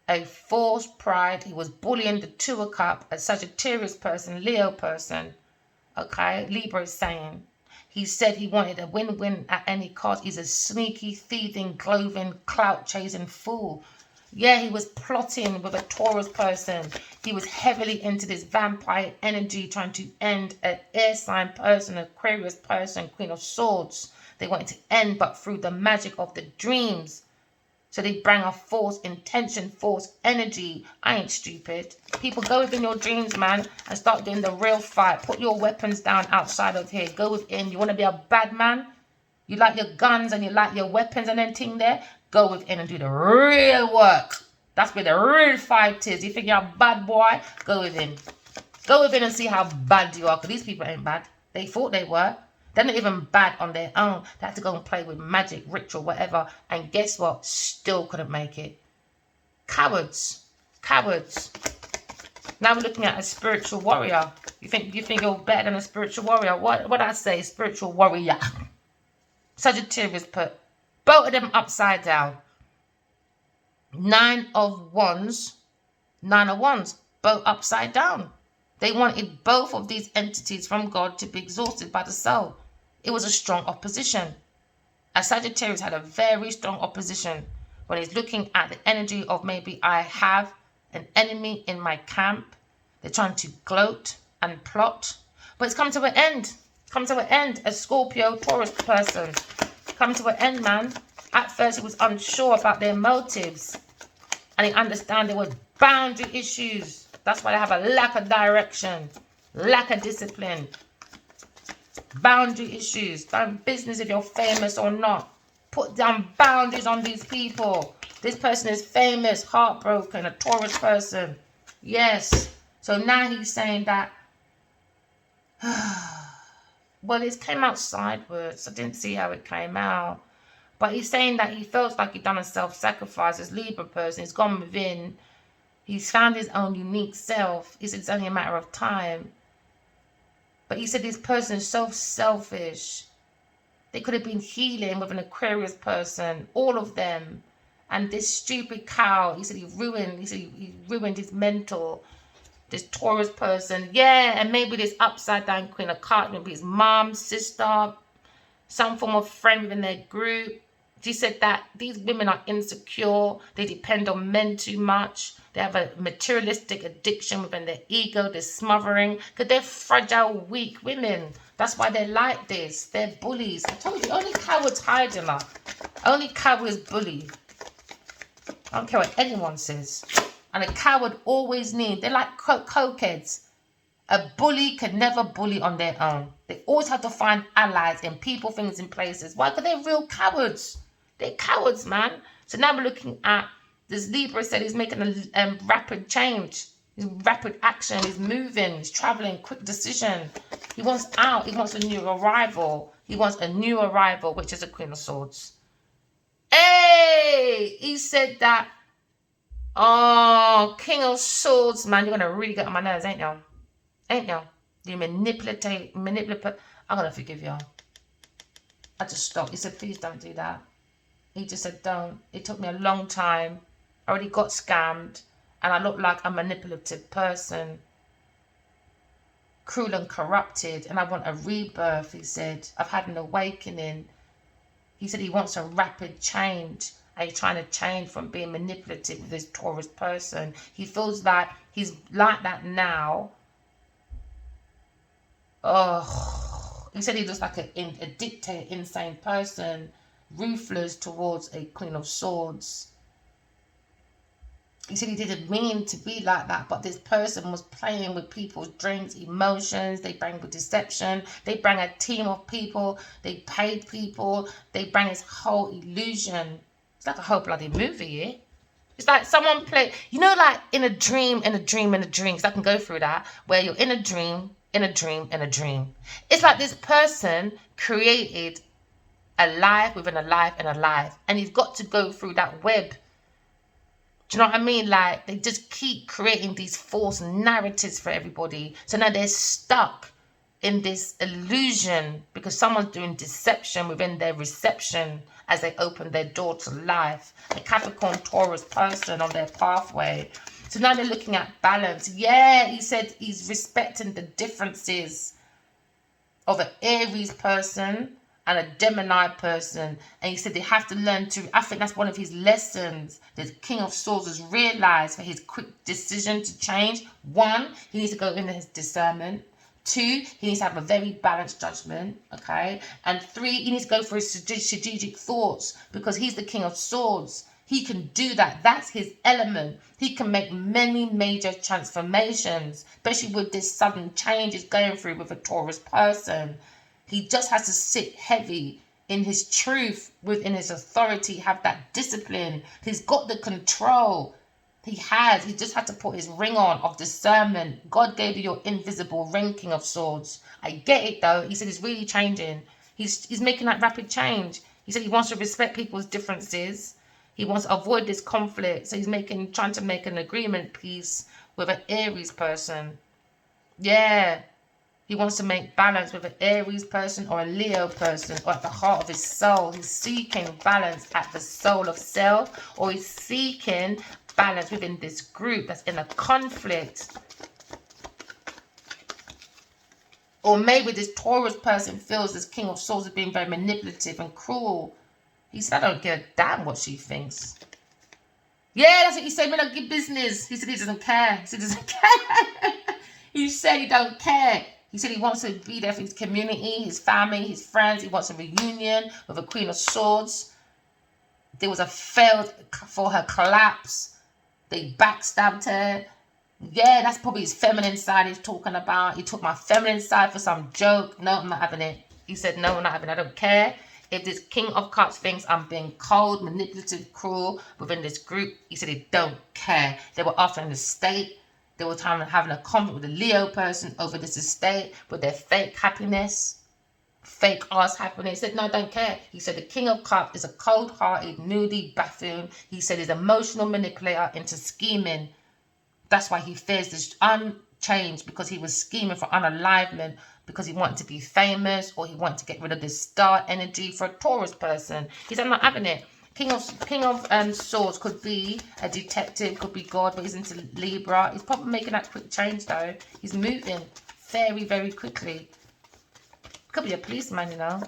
a false pride. He was bullying the Two of Cups, a Sagittarius person, Leo person. Okay, Libra is saying. He said he wanted a win-win at any cost. He's a sneaky, thieving, clothing, clout-chasing fool. Yeah, he was plotting with a Taurus person. He was heavily into this vampire energy, trying to end an air sign person, Aquarius person, Queen of Swords. They wanted to end, but through the magic of the dreams. So they bring a false intention, false energy. I ain't stupid. People, go within your dreams, man, and start doing the real fight. Put your weapons down outside of here. Go within. You want to be a bad man? You like your guns and you like your weapons and everything there? Go within and do the real work. That's where the real fight is. You think you're a bad boy? Go within. Go within and see how bad you are. Because these people ain't bad. They thought they were. They're not even bad on their own. They had to go and play with magic, ritual, whatever. And guess what? Still couldn't make it. Cowards. Cowards. Now we're looking at a spiritual warrior. You think you're better than a spiritual warrior? What did I say? Spiritual warrior. Sagittarius put both of them upside down. 9 of Wands. 9 of Wands. Both upside down. They wanted both of these entities from God to be exhausted by the soul. It was a strong opposition. A Sagittarius had a very strong opposition when he's looking at the energy of maybe I have an enemy in my camp. They're trying to gloat and plot. But it's come to an end. Come to an end. A Scorpio, Taurus person. Come to an end, man. At first he was unsure about their motives. And he understand there were boundary issues. That's why they have a lack of direction, lack of discipline, boundary issues. Don't business if you're famous or not. Put down boundaries on these people. This person is famous, heartbroken, a Taurus person. Yes. So now he's saying that, well, it came out sideways. I didn't see how it came out. But he's saying that he feels like he's done a self-sacrifice. This Libra person, he's gone within. He's found his own unique self. He said it's only a matter of time. But he said this person is so selfish. They could have been healing with an Aquarius person, all of them. And this stupid cow, he said he ruined his mental. This Taurus person, yeah, and maybe this upside down Queen of Cups, maybe his mom, sister, some form of friend within their group. She said that these women are insecure. They depend on men too much. They have a materialistic addiction within their ego. They're smothering because they're fragile, weak women. That's why they're like this. They're bullies. I told you, only cowards hide enough. Only cowards bully. I don't care what anyone says. And a coward always needs, they're like cokeheads. A bully can never bully on their own. They always have to find allies in people, things, and places. Why? Because they're real cowards. They're cowards, man. So now we're looking at this Libra said he's making a rapid change. He's rapid action. He's moving. He's traveling. Quick decision. He wants out. He wants a new arrival. He wants a new arrival, which is a Queen of Swords. Hey! He said that. Oh, King of Swords, man. You're going to really get on my nerves, ain't you? Ain't you? You manipulate. I'm going to forgive you. I just stopped. He said, please don't do that. He just said, don't. It took me a long time. I already got scammed. And I look like a manipulative person. Cruel and corrupted. And I want a rebirth, he said. I've had an awakening. He said he wants a rapid change. And he's trying to change from being manipulative with this Taurus person. He feels like he's like that now. Oh, he said he looks like a dictator, insane person. Ruthless towards a Queen of Swords. He said he didn't mean to be like that, but this person was playing with people's dreams, emotions. They bring with deception. They bring a team of people. They paid people. They bring this whole illusion. It's like a whole bloody movie, yeah? It's like someone play, you know, like in a dream, because I can go through that, where you're in a dream, in a dream, in a dream. It's like this person created a life within a life and a life. And you've got to go through that web. Do you know what I mean? Like, they just keep creating these false narratives for everybody. So now they're stuck in this illusion because someone's doing deception within their reception as they open their door to life. A Capricorn Taurus person on their pathway. So now they're looking at balance. Yeah, he said he's respecting the differences of an Aries person and a Gemini person. And he said they have to learn to, I think that's one of his lessons. The King of Swords has realized for his quick decision to change. 1, he needs to go into his discernment. 2, he needs to have a very balanced judgment, okay? And 3, he needs to go for his strategic thoughts because he's the King of Swords. He can do that. That's his element. He can make many major transformations, especially with this sudden change he's going through with a Taurus person. He just has to sit heavy in his truth, within his authority, have that discipline. He's got the control. He just had to put his ring on of discernment. God gave you your invisible ring, King of Swords. I get it though. He said he's really changing. He's making that rapid change. He said he wants to respect people's differences. He wants to avoid this conflict. So he's trying to make an agreement piece with an Aries person. Yeah. He wants to make balance with an Aries person or a Leo person, or at the heart of his soul. He's seeking balance at the soul of self, or he's seeking balance within this group that's in a conflict. Or maybe this Taurus person feels this King of Swords is being very manipulative and cruel. He said, I don't give a damn what she thinks. Yeah, that's what he said. We don't give business. He said he doesn't care. He said he doesn't care. He said he don't care. He said he wants to be there for his community, his family, his friends. He wants a reunion with a Queen of Swords. There was a failed for her collapse. They backstabbed her. Yeah, that's probably his feminine side he's talking about. He took my feminine side for some joke. No, I'm not having it. He said, no, I'm not having it. I don't care. If this King of Cups thinks I'm being cold, manipulative, cruel within this group, he said he don't care. They were after an estate. They were having a conflict with the Leo person over this estate with their fake happiness. fake ass happening. He said, no, I don't care. He said the King of Cups is a cold-hearted, moody buffoon. He said he's an emotional manipulator into scheming. That's why he fears this unchanged, because he was scheming for unalivement, because he wanted to be famous, or he wanted to get rid of this star energy for a Taurus person. He said, I'm not having it. King of Swords could be a detective, could be God, but he's into Libra. He's probably making that quick change though. He's moving very, very quickly. Could be a policeman, you know.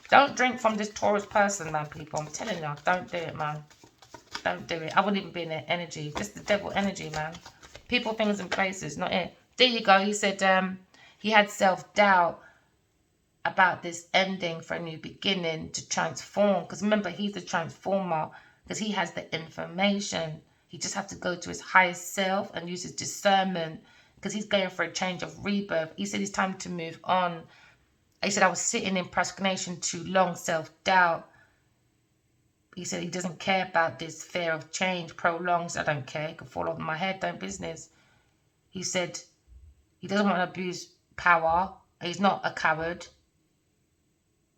Don't drink from this Taurus person, man, people. I'm telling you, don't do it, man. Don't do it. I wouldn't even be in their energy. Just the devil energy, man. People, things, and places, not it. There you go. He said he had self-doubt about this ending for a new beginning, to transform. Because remember, he's the transformer, because he has the information. He just has to go to his highest self and use his discernment, because he's going for a change of rebirth. He said it's time to move on. He said, I was sitting in procrastination too long, self-doubt. He said he doesn't care about this fear of change, prolongs. I don't care. It could fall off my head, don't business. He said he doesn't want to abuse power. He's not a coward.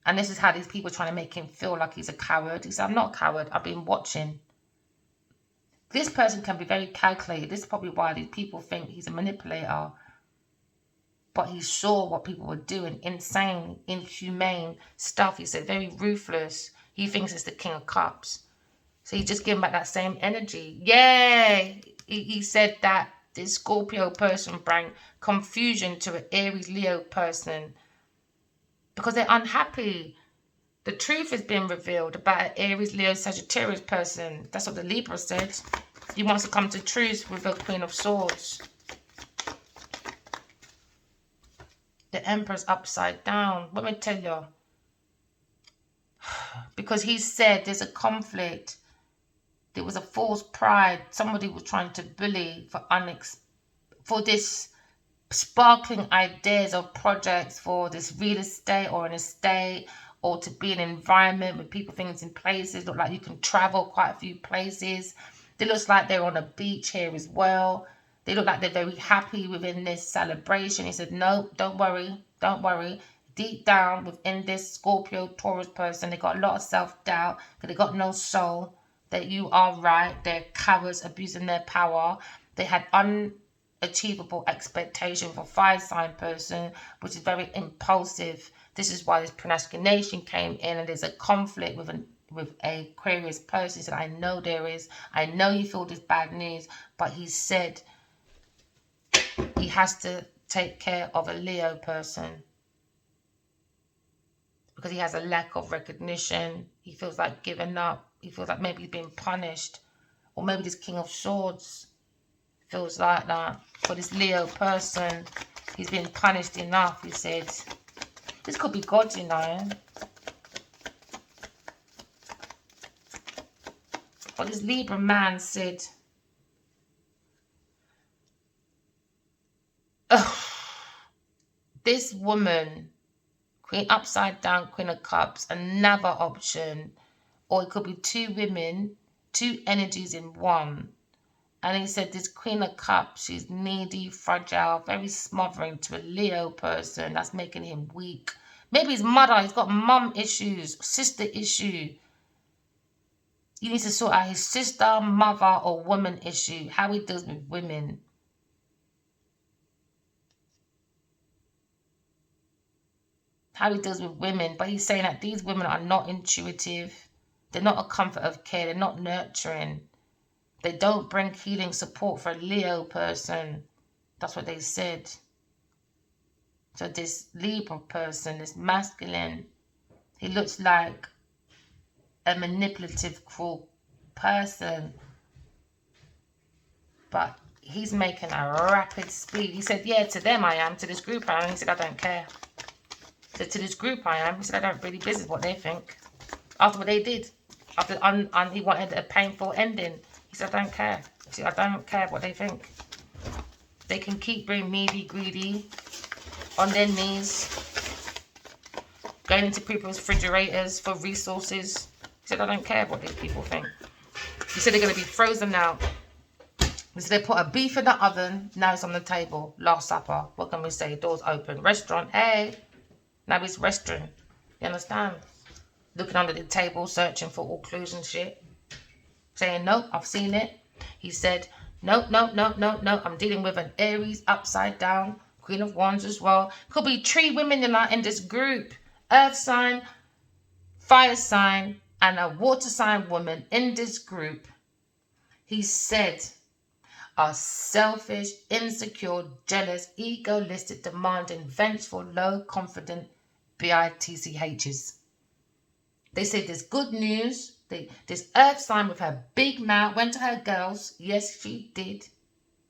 And this is how these people are trying to make him feel like he's a coward. He said, I'm not a coward. I've been watching. This person can be very calculated. This is probably why these people think he's a manipulator. But he saw what people were doing. Insane, inhumane stuff. He said, very ruthless. He thinks it's the King of Cups. So he just gave him back that same energy. Yeah. He said that this Scorpio person brought confusion to an Aries Leo person, because they're unhappy. The truth has been revealed about an Aries, Leo, Sagittarius person. That's what the Libra said. He wants to come to truth with the Queen of Swords. The Emperor's upside down. Let me tell you. Because he said there's a conflict. There was a false pride. Somebody was trying to bully for this sparkling ideas of projects, for this real estate or an estate, or to be an environment with people, things in places. Look like you can travel quite a few places. It looks like they're on a beach here as well. They look like they're very happy within this celebration. He said, no, don't worry. Don't worry. Deep down within this Scorpio Taurus person, they got a lot of self-doubt, because they got no soul. That you are right. They're cowards, abusing their power. They had unachievable expectation for fire sign person, which is very impulsive. This is why this procrastination came in, and there's a conflict with a Aquarius person. He said, I know there is. I know you feel this bad news, but he said he has to take care of a Leo person, because he has a lack of recognition. He feels like giving up. He feels like maybe he's being punished, or maybe this King of Swords feels like that. For this Leo person, he's been punished enough, he said. This could be God, you know. But this Libra man said, this woman, Queen upside down, Queen of Cups, another option. Or it could be two women, two energies in one. And he said this Queen of Cups, she's needy, fragile, very smothering to a Leo person. That's making him weak. Maybe his mother, he's got mum issues, sister issue. He needs to sort out his sister, mother, or woman issue. How he deals with women. How he deals with women. But he's saying that these women are not intuitive. They're not a comfort of care. They're not nurturing. They don't bring healing support for a Leo person. That's what they said. So this Libra person, this masculine, he looks like a manipulative, cruel person. But he's making a rapid speed. He said, yeah, to them I am. To this group I am. He said, I don't care. So to this group I am. He said, I don't really business what they think. After what they did. After he wanted a painful ending. He said, I don't care. He said, I don't care what they think. They can keep being needy, greedy, on their knees, going into people's refrigerators for resources. He said, I don't care what these people think. He said they're going to be frozen now. So they put a beef in the oven. Now it's on the table. Last supper. What can we say? Doors open. Restaurant. Hey. Now it's restaurant. You understand? Looking under the table, searching for all clues and shit. Saying, nope, I've seen it. He said, nope, nope, nope, nope, nope. I'm dealing with an Aries upside down. Queen of Wands as well. Could be 3 women in this group. Earth sign, fire sign, and a water sign woman in this group. He said, are selfish, insecure, jealous, egoistic, demanding, vengeful, low, confident, bitchs. They said there's good news. This earth sign with her big mouth went to her girls. Yes, she did.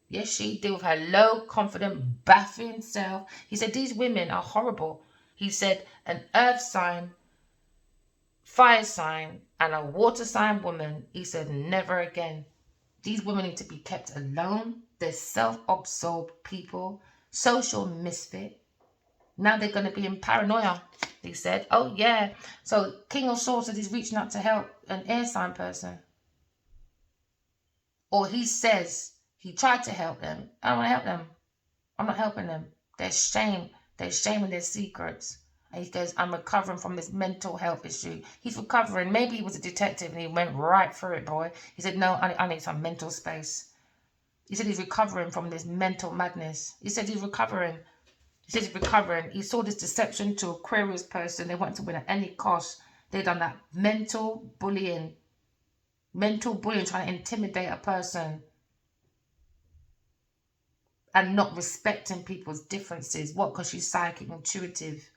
Yes, she did, with her low, confident, baffling self. He said these women are horrible. He said an earth sign, fire sign, and a water sign woman. He said never again. These women need to be kept alone. They're self-absorbed people, social misfit. Now they're going to be in paranoia, he said. Oh, yeah. So King of Swords said he's reaching out to help an air sign person. Or he says he tried to help them. I don't want to help them. I'm not helping them. There's shame. There's shame in their secrets. And he goes, I'm recovering from this mental health issue. He's recovering. Maybe he was a detective and he went right through it, boy. He said, no, I need some mental space. He said he's recovering from this mental madness. He said he's recovering. He said he's recovering. He saw this deception to Aquarius person. They wanted to win at any cost. They done that mental bullying, trying to intimidate a person and not respecting people's differences. What? Because she's psychic, intuitive.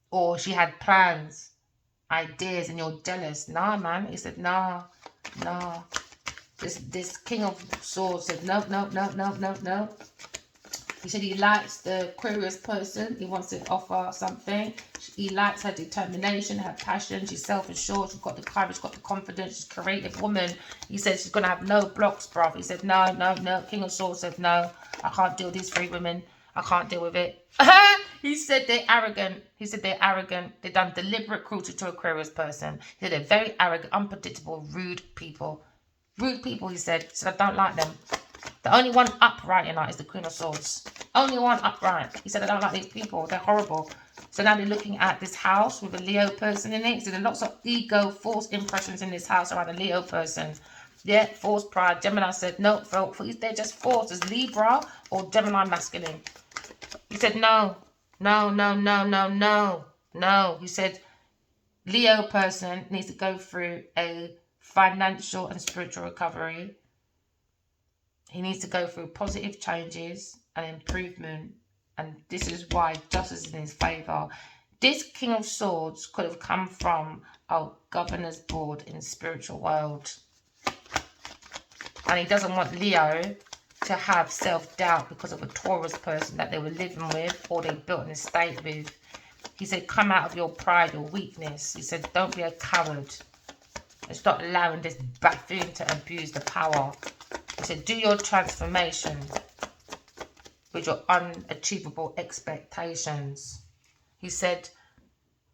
Or she had plans, ideas, and you're jealous. Nah, man. He said, nah. This King of Swords said, no. He said he likes the Aquarius person. He wants to offer something. He likes her determination, her passion. She's self-assured. She's got the courage, got the confidence. She's a creative woman. He said she's going to have no blocks, bruv. He said, no. King of Swords said, no. I can't deal with these 3 women. I can't deal with it. He said they're arrogant. They've done deliberate cruelty to Aquarius person. He said they're very arrogant, unpredictable, rude people. Rude people, he said. He said, I don't like them. The only one upright in that is the Queen of Swords. Only one upright. He said, I don't like these people. They're horrible. So now they're looking at this house with a Leo person in it. So there are lots of ego, false impressions in this house around a Leo person. Yeah, false pride. Gemini said, no, they're just false. It's Libra or Gemini masculine. He said, no. He said, Leo person needs to go through a financial and spiritual recovery. He needs to go through positive changes and improvement. And this is why justice is in his favour. This King of Swords could have come from a governor's board in the spiritual world. And he doesn't want Leo to have self-doubt because of a Taurus person that they were living with or they built an estate with. He said, come out of your pride or weakness. He said, don't be a coward. And stop allowing this buffoon to abuse the power. He said, do your transformation with your unachievable expectations. He said,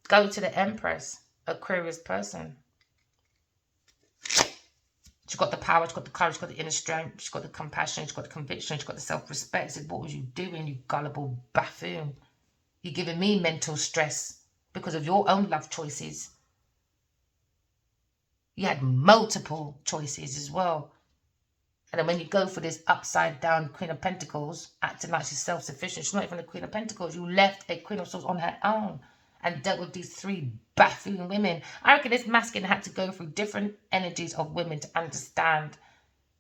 go to the Empress, Aquarius person. She's got the power, she's got the courage, she's got the inner strength, she's got the compassion, she's got the conviction, she's got the self-respect. He said, what was you doing, you gullible buffoon? You're giving me mental stress because of your own love choices. You had multiple choices as well. And then when you go for this upside down Queen of Pentacles, acting like she's self-sufficient, she's not even a Queen of Pentacles. You left a Queen of Swords on her own and dealt with these 3 buffoon women. I reckon this masculine had to go through different energies of women to understand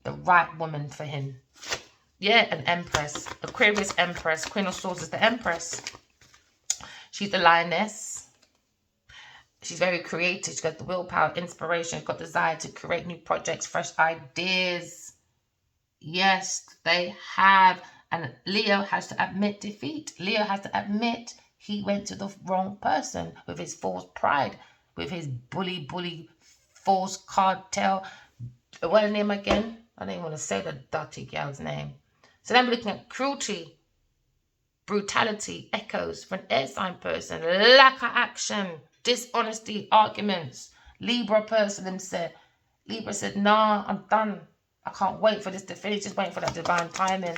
the right woman for him. Yeah, an Empress. Aquarius Empress. Queen of Swords is the Empress. She's the lioness. She's very creative. She's got the willpower, inspiration. She's got desire to create new projects, fresh ideas. Yes, they have. And Leo has to admit defeat. Leo has to admit he went to the wrong person with his false pride, with his bully, false cartel. What's her name again? I don't even want to say the dirty girl's name. So then we're looking at cruelty, brutality, echoes for an air sign person, lack of action, dishonesty, arguments. Libra person said, nah, I'm done. I can't wait for this to finish. Just waiting for that divine timing.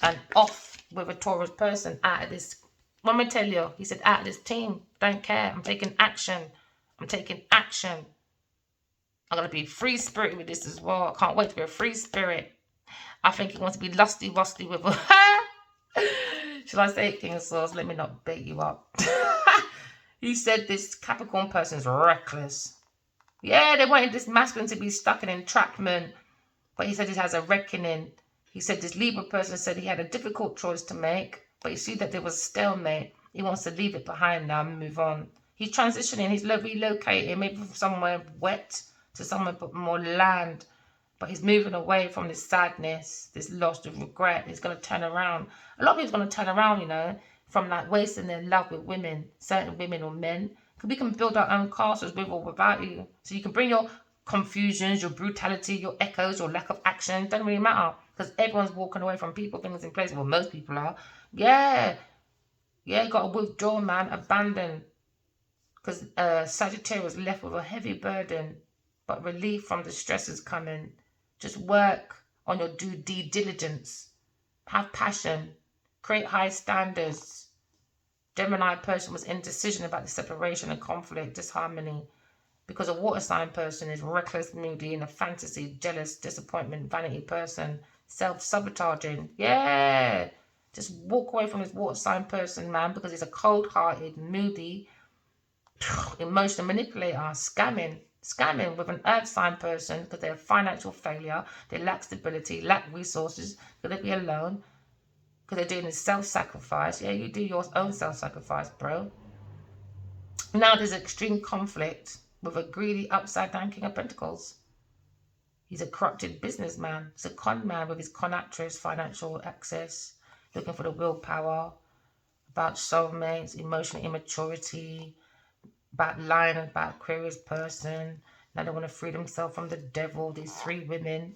And off with a Taurus person out of this. Let me tell you, he said, out of this team. Don't care. I'm taking action. I'm taking action. I'm going to be free spirit with this as well. I can't wait to be a free spirit. I think he wants to be lusty with her. Shall I say it, King of Swords? Let me not bait you up. He said this Capricorn person is reckless. Yeah, they wanted this masculine to be stuck in entrapment. But he said he has a reckoning. He said this Libra person said he had a difficult choice to make. But you see that there was a stalemate. He wants to leave it behind now and move on. He's transitioning. He's relocating, maybe from somewhere wet to somewhere more land. But he's moving away from this sadness, this loss, the regret. He's going to turn around. A lot of people's going to turn around, you know, from like wasting their love with women, certain women or men. Because we can build our own castles with or without you. So you can bring your confusions, your brutality, your echoes, your lack of action. Doesn't really matter. Because everyone's walking away from people, things in places. Well, most people are. Yeah. Yeah, you got to withdraw, man. Abandon. Because Sagittarius left with a heavy burden. But relief from the stress is coming. Just work on your due diligence. Have passion. Create high standards. Gemini person was indecision about the separation and conflict, disharmony. Because a water sign person is reckless, moody, in a fantasy, jealous, disappointment, vanity person. Self-sabotaging. Yeah. Just walk away from this water sign person, man, because he's a cold-hearted, moody, emotional manipulator, scamming with an earth sign person because they're a financial failure, they lack stability, lack resources, going to be alone because they're doing this self-sacrifice. Yeah, you do your own self-sacrifice, bro. Now there's extreme conflict with a greedy upside down King of Pentacles. He's a corrupted businessman. He's a con man with his con actress, financial access, looking for the willpower, about soulmates, emotional immaturity, about lying about Aquarius person. Now they want to free themselves from the devil. These three women.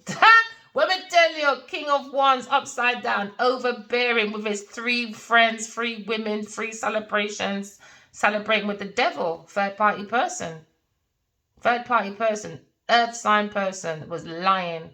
Let me tell you, King of Wands, upside down, overbearing with his three friends, three women, three celebrations, celebrating with the devil. Third party person. Earth sign person was lying.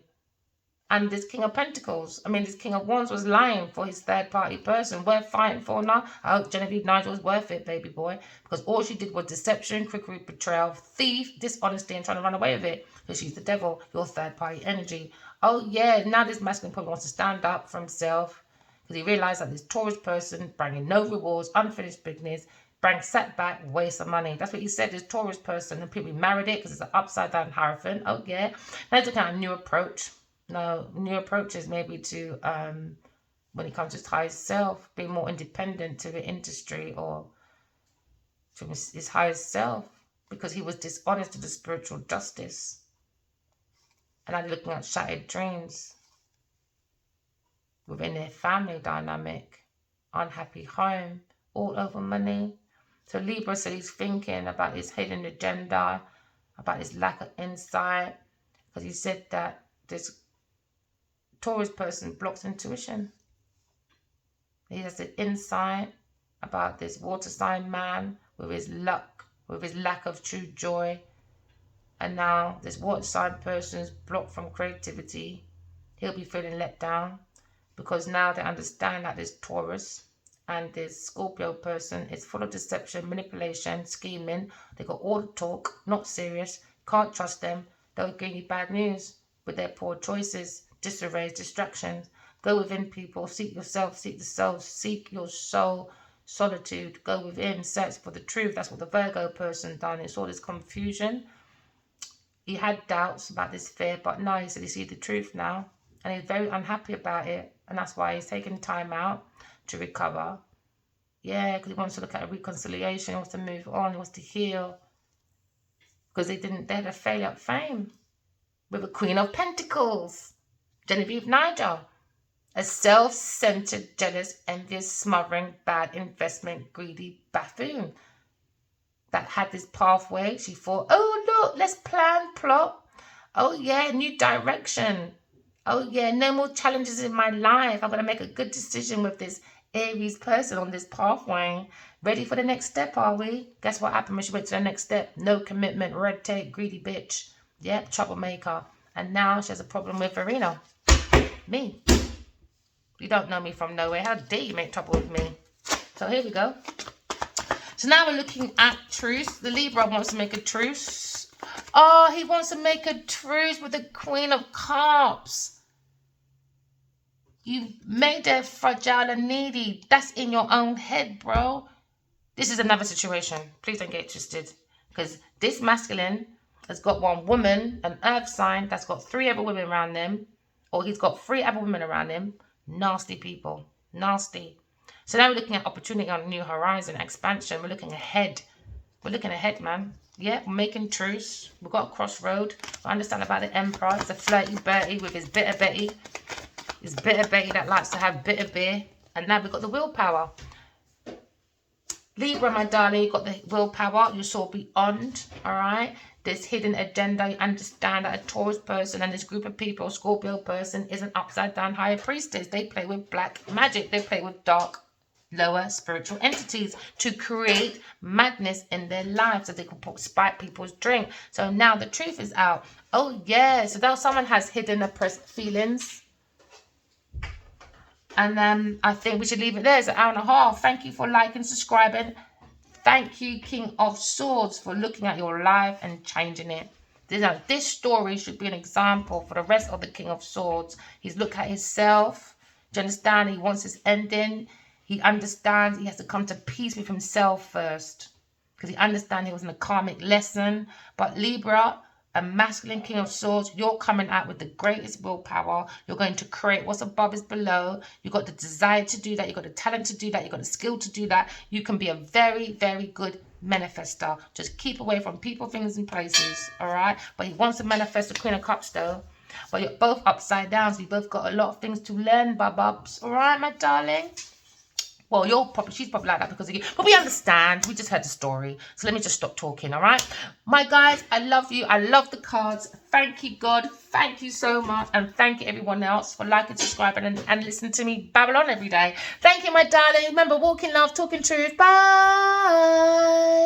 And this King of Pentacles, this King of Wands was lying for his third party person. Worth fighting for now. I hope Genevieve Nigel's worth it, baby boy. Because all she did was deception, trickery, betrayal, thief, dishonesty, and trying to run away with it. Because she's the devil, your third party energy. Oh yeah, now this masculine probably wants to stand up for himself. Because he realized that this Taurus person bringing no rewards, unfinished business, bring setback, waste of money. That's what he said, this Taurus person. And people married it because it's an upside down Hierophant. Oh yeah. Now he's looking at a new approach. No, new approaches maybe to, when it comes to his higher self, being more independent to the industry or to his higher self, because he was dishonest to the spiritual justice. And I'm looking at shattered dreams within their family dynamic, unhappy home, all over money. So Libra said he's thinking about his hidden agenda, about his lack of insight, because he said that this Taurus person blocks intuition. He has the insight about this water sign man with his luck, with his lack of true joy. And now this water sign person is blocked from creativity. He'll be feeling let down because now they understand that this Taurus and this Scorpio person is full of deception, manipulation, scheming. They got all the talk, not serious. Can't trust them. They'll give you bad news with their poor choices. Disarray, distractions. Go within, people. Seek yourself, seek the soul, seek your soul, solitude. Go within, search for the truth. That's what the Virgo person done. It's all this confusion. He had doubts about this fear, but now he said he sees the truth now. And he's very unhappy about it. And that's why he's taking time out to recover. Yeah, because he wants to look at a reconciliation. He wants to move on. He wants to heal. Because they had a failure at fame with a Queen of Pentacles. Genevieve Nigel, a self-centered, jealous, envious, smothering, bad investment, greedy buffoon that had this pathway. She thought, oh, look, let's plan, plot. Oh, yeah, new direction. Oh, yeah, no more challenges in my life. I'm going to make a good decision with this Aries person on this pathway. Ready for the next step, are we? Guess what happened when she went to the next step? No commitment, red tape, greedy bitch. Yep, troublemaker. And now she has a problem with Verena. Me. You don't know me from nowhere. How dare you make trouble with me? So here we go. So now we're looking at truce. The Libra wants to make a truce. Oh, he wants to make a truce with the Queen of Cups. You've made her fragile and needy. That's in your own head, bro. This is another situation. Please don't get twisted. Because this masculine has got one woman, an earth sign, that's got 3 other women around them. Or he's got 3 other women around him. Nasty people. Nasty. So now we're looking at opportunity on new horizon, expansion. We're looking ahead. We're looking ahead, man. Yeah, we're making truce. We've got a crossroad. I understand about the Emperor. It's a flirty Bertie with his bitter Betty. His bitter Betty that likes to have bitter beer. And now we've got the willpower. Libra, my darling, you got the willpower. You saw beyond, all right? This hidden agenda. You understand that a Taurus person and this group of people, Scorpio person, is an upside down higher priestess. They play with black magic. They play with dark, lower spiritual entities to create madness in their lives so they can spike people's drink. So now the truth is out. Oh, yeah. So now someone has hidden oppressed feelings. And I think we should leave it there. It's an hour and a half. Thank you for liking, subscribing. Thank you, King of Swords, for looking at your life and changing it. This story should be an example for the rest of the King of Swords. He's looked at himself. Do you understand? He wants his ending. He understands he has to come to peace with himself first. Because he understands he was in a karmic lesson. But Libra, a masculine King of Swords, you're coming out with the greatest willpower. You're going to create what's above is below. You've got the desire to do that. You've got the talent to do that. You've got the skill to do that. You can be a very, very good manifester. Just keep away from people, things, and places. All right? But he wants to manifest the Queen of Cups, though. But you're both upside down, so you both got a lot of things to learn, bubs. All right, my darling? Well, she's probably like that because of you. But we understand. We just heard the story. So let me just stop talking, all right? My guys, I love you. I love the cards. Thank you, God. Thank you so much. And thank you, everyone else, for liking, subscribing, and listening to me babble on every day. Thank you, my darling. Remember, walking love, talking truth. Bye.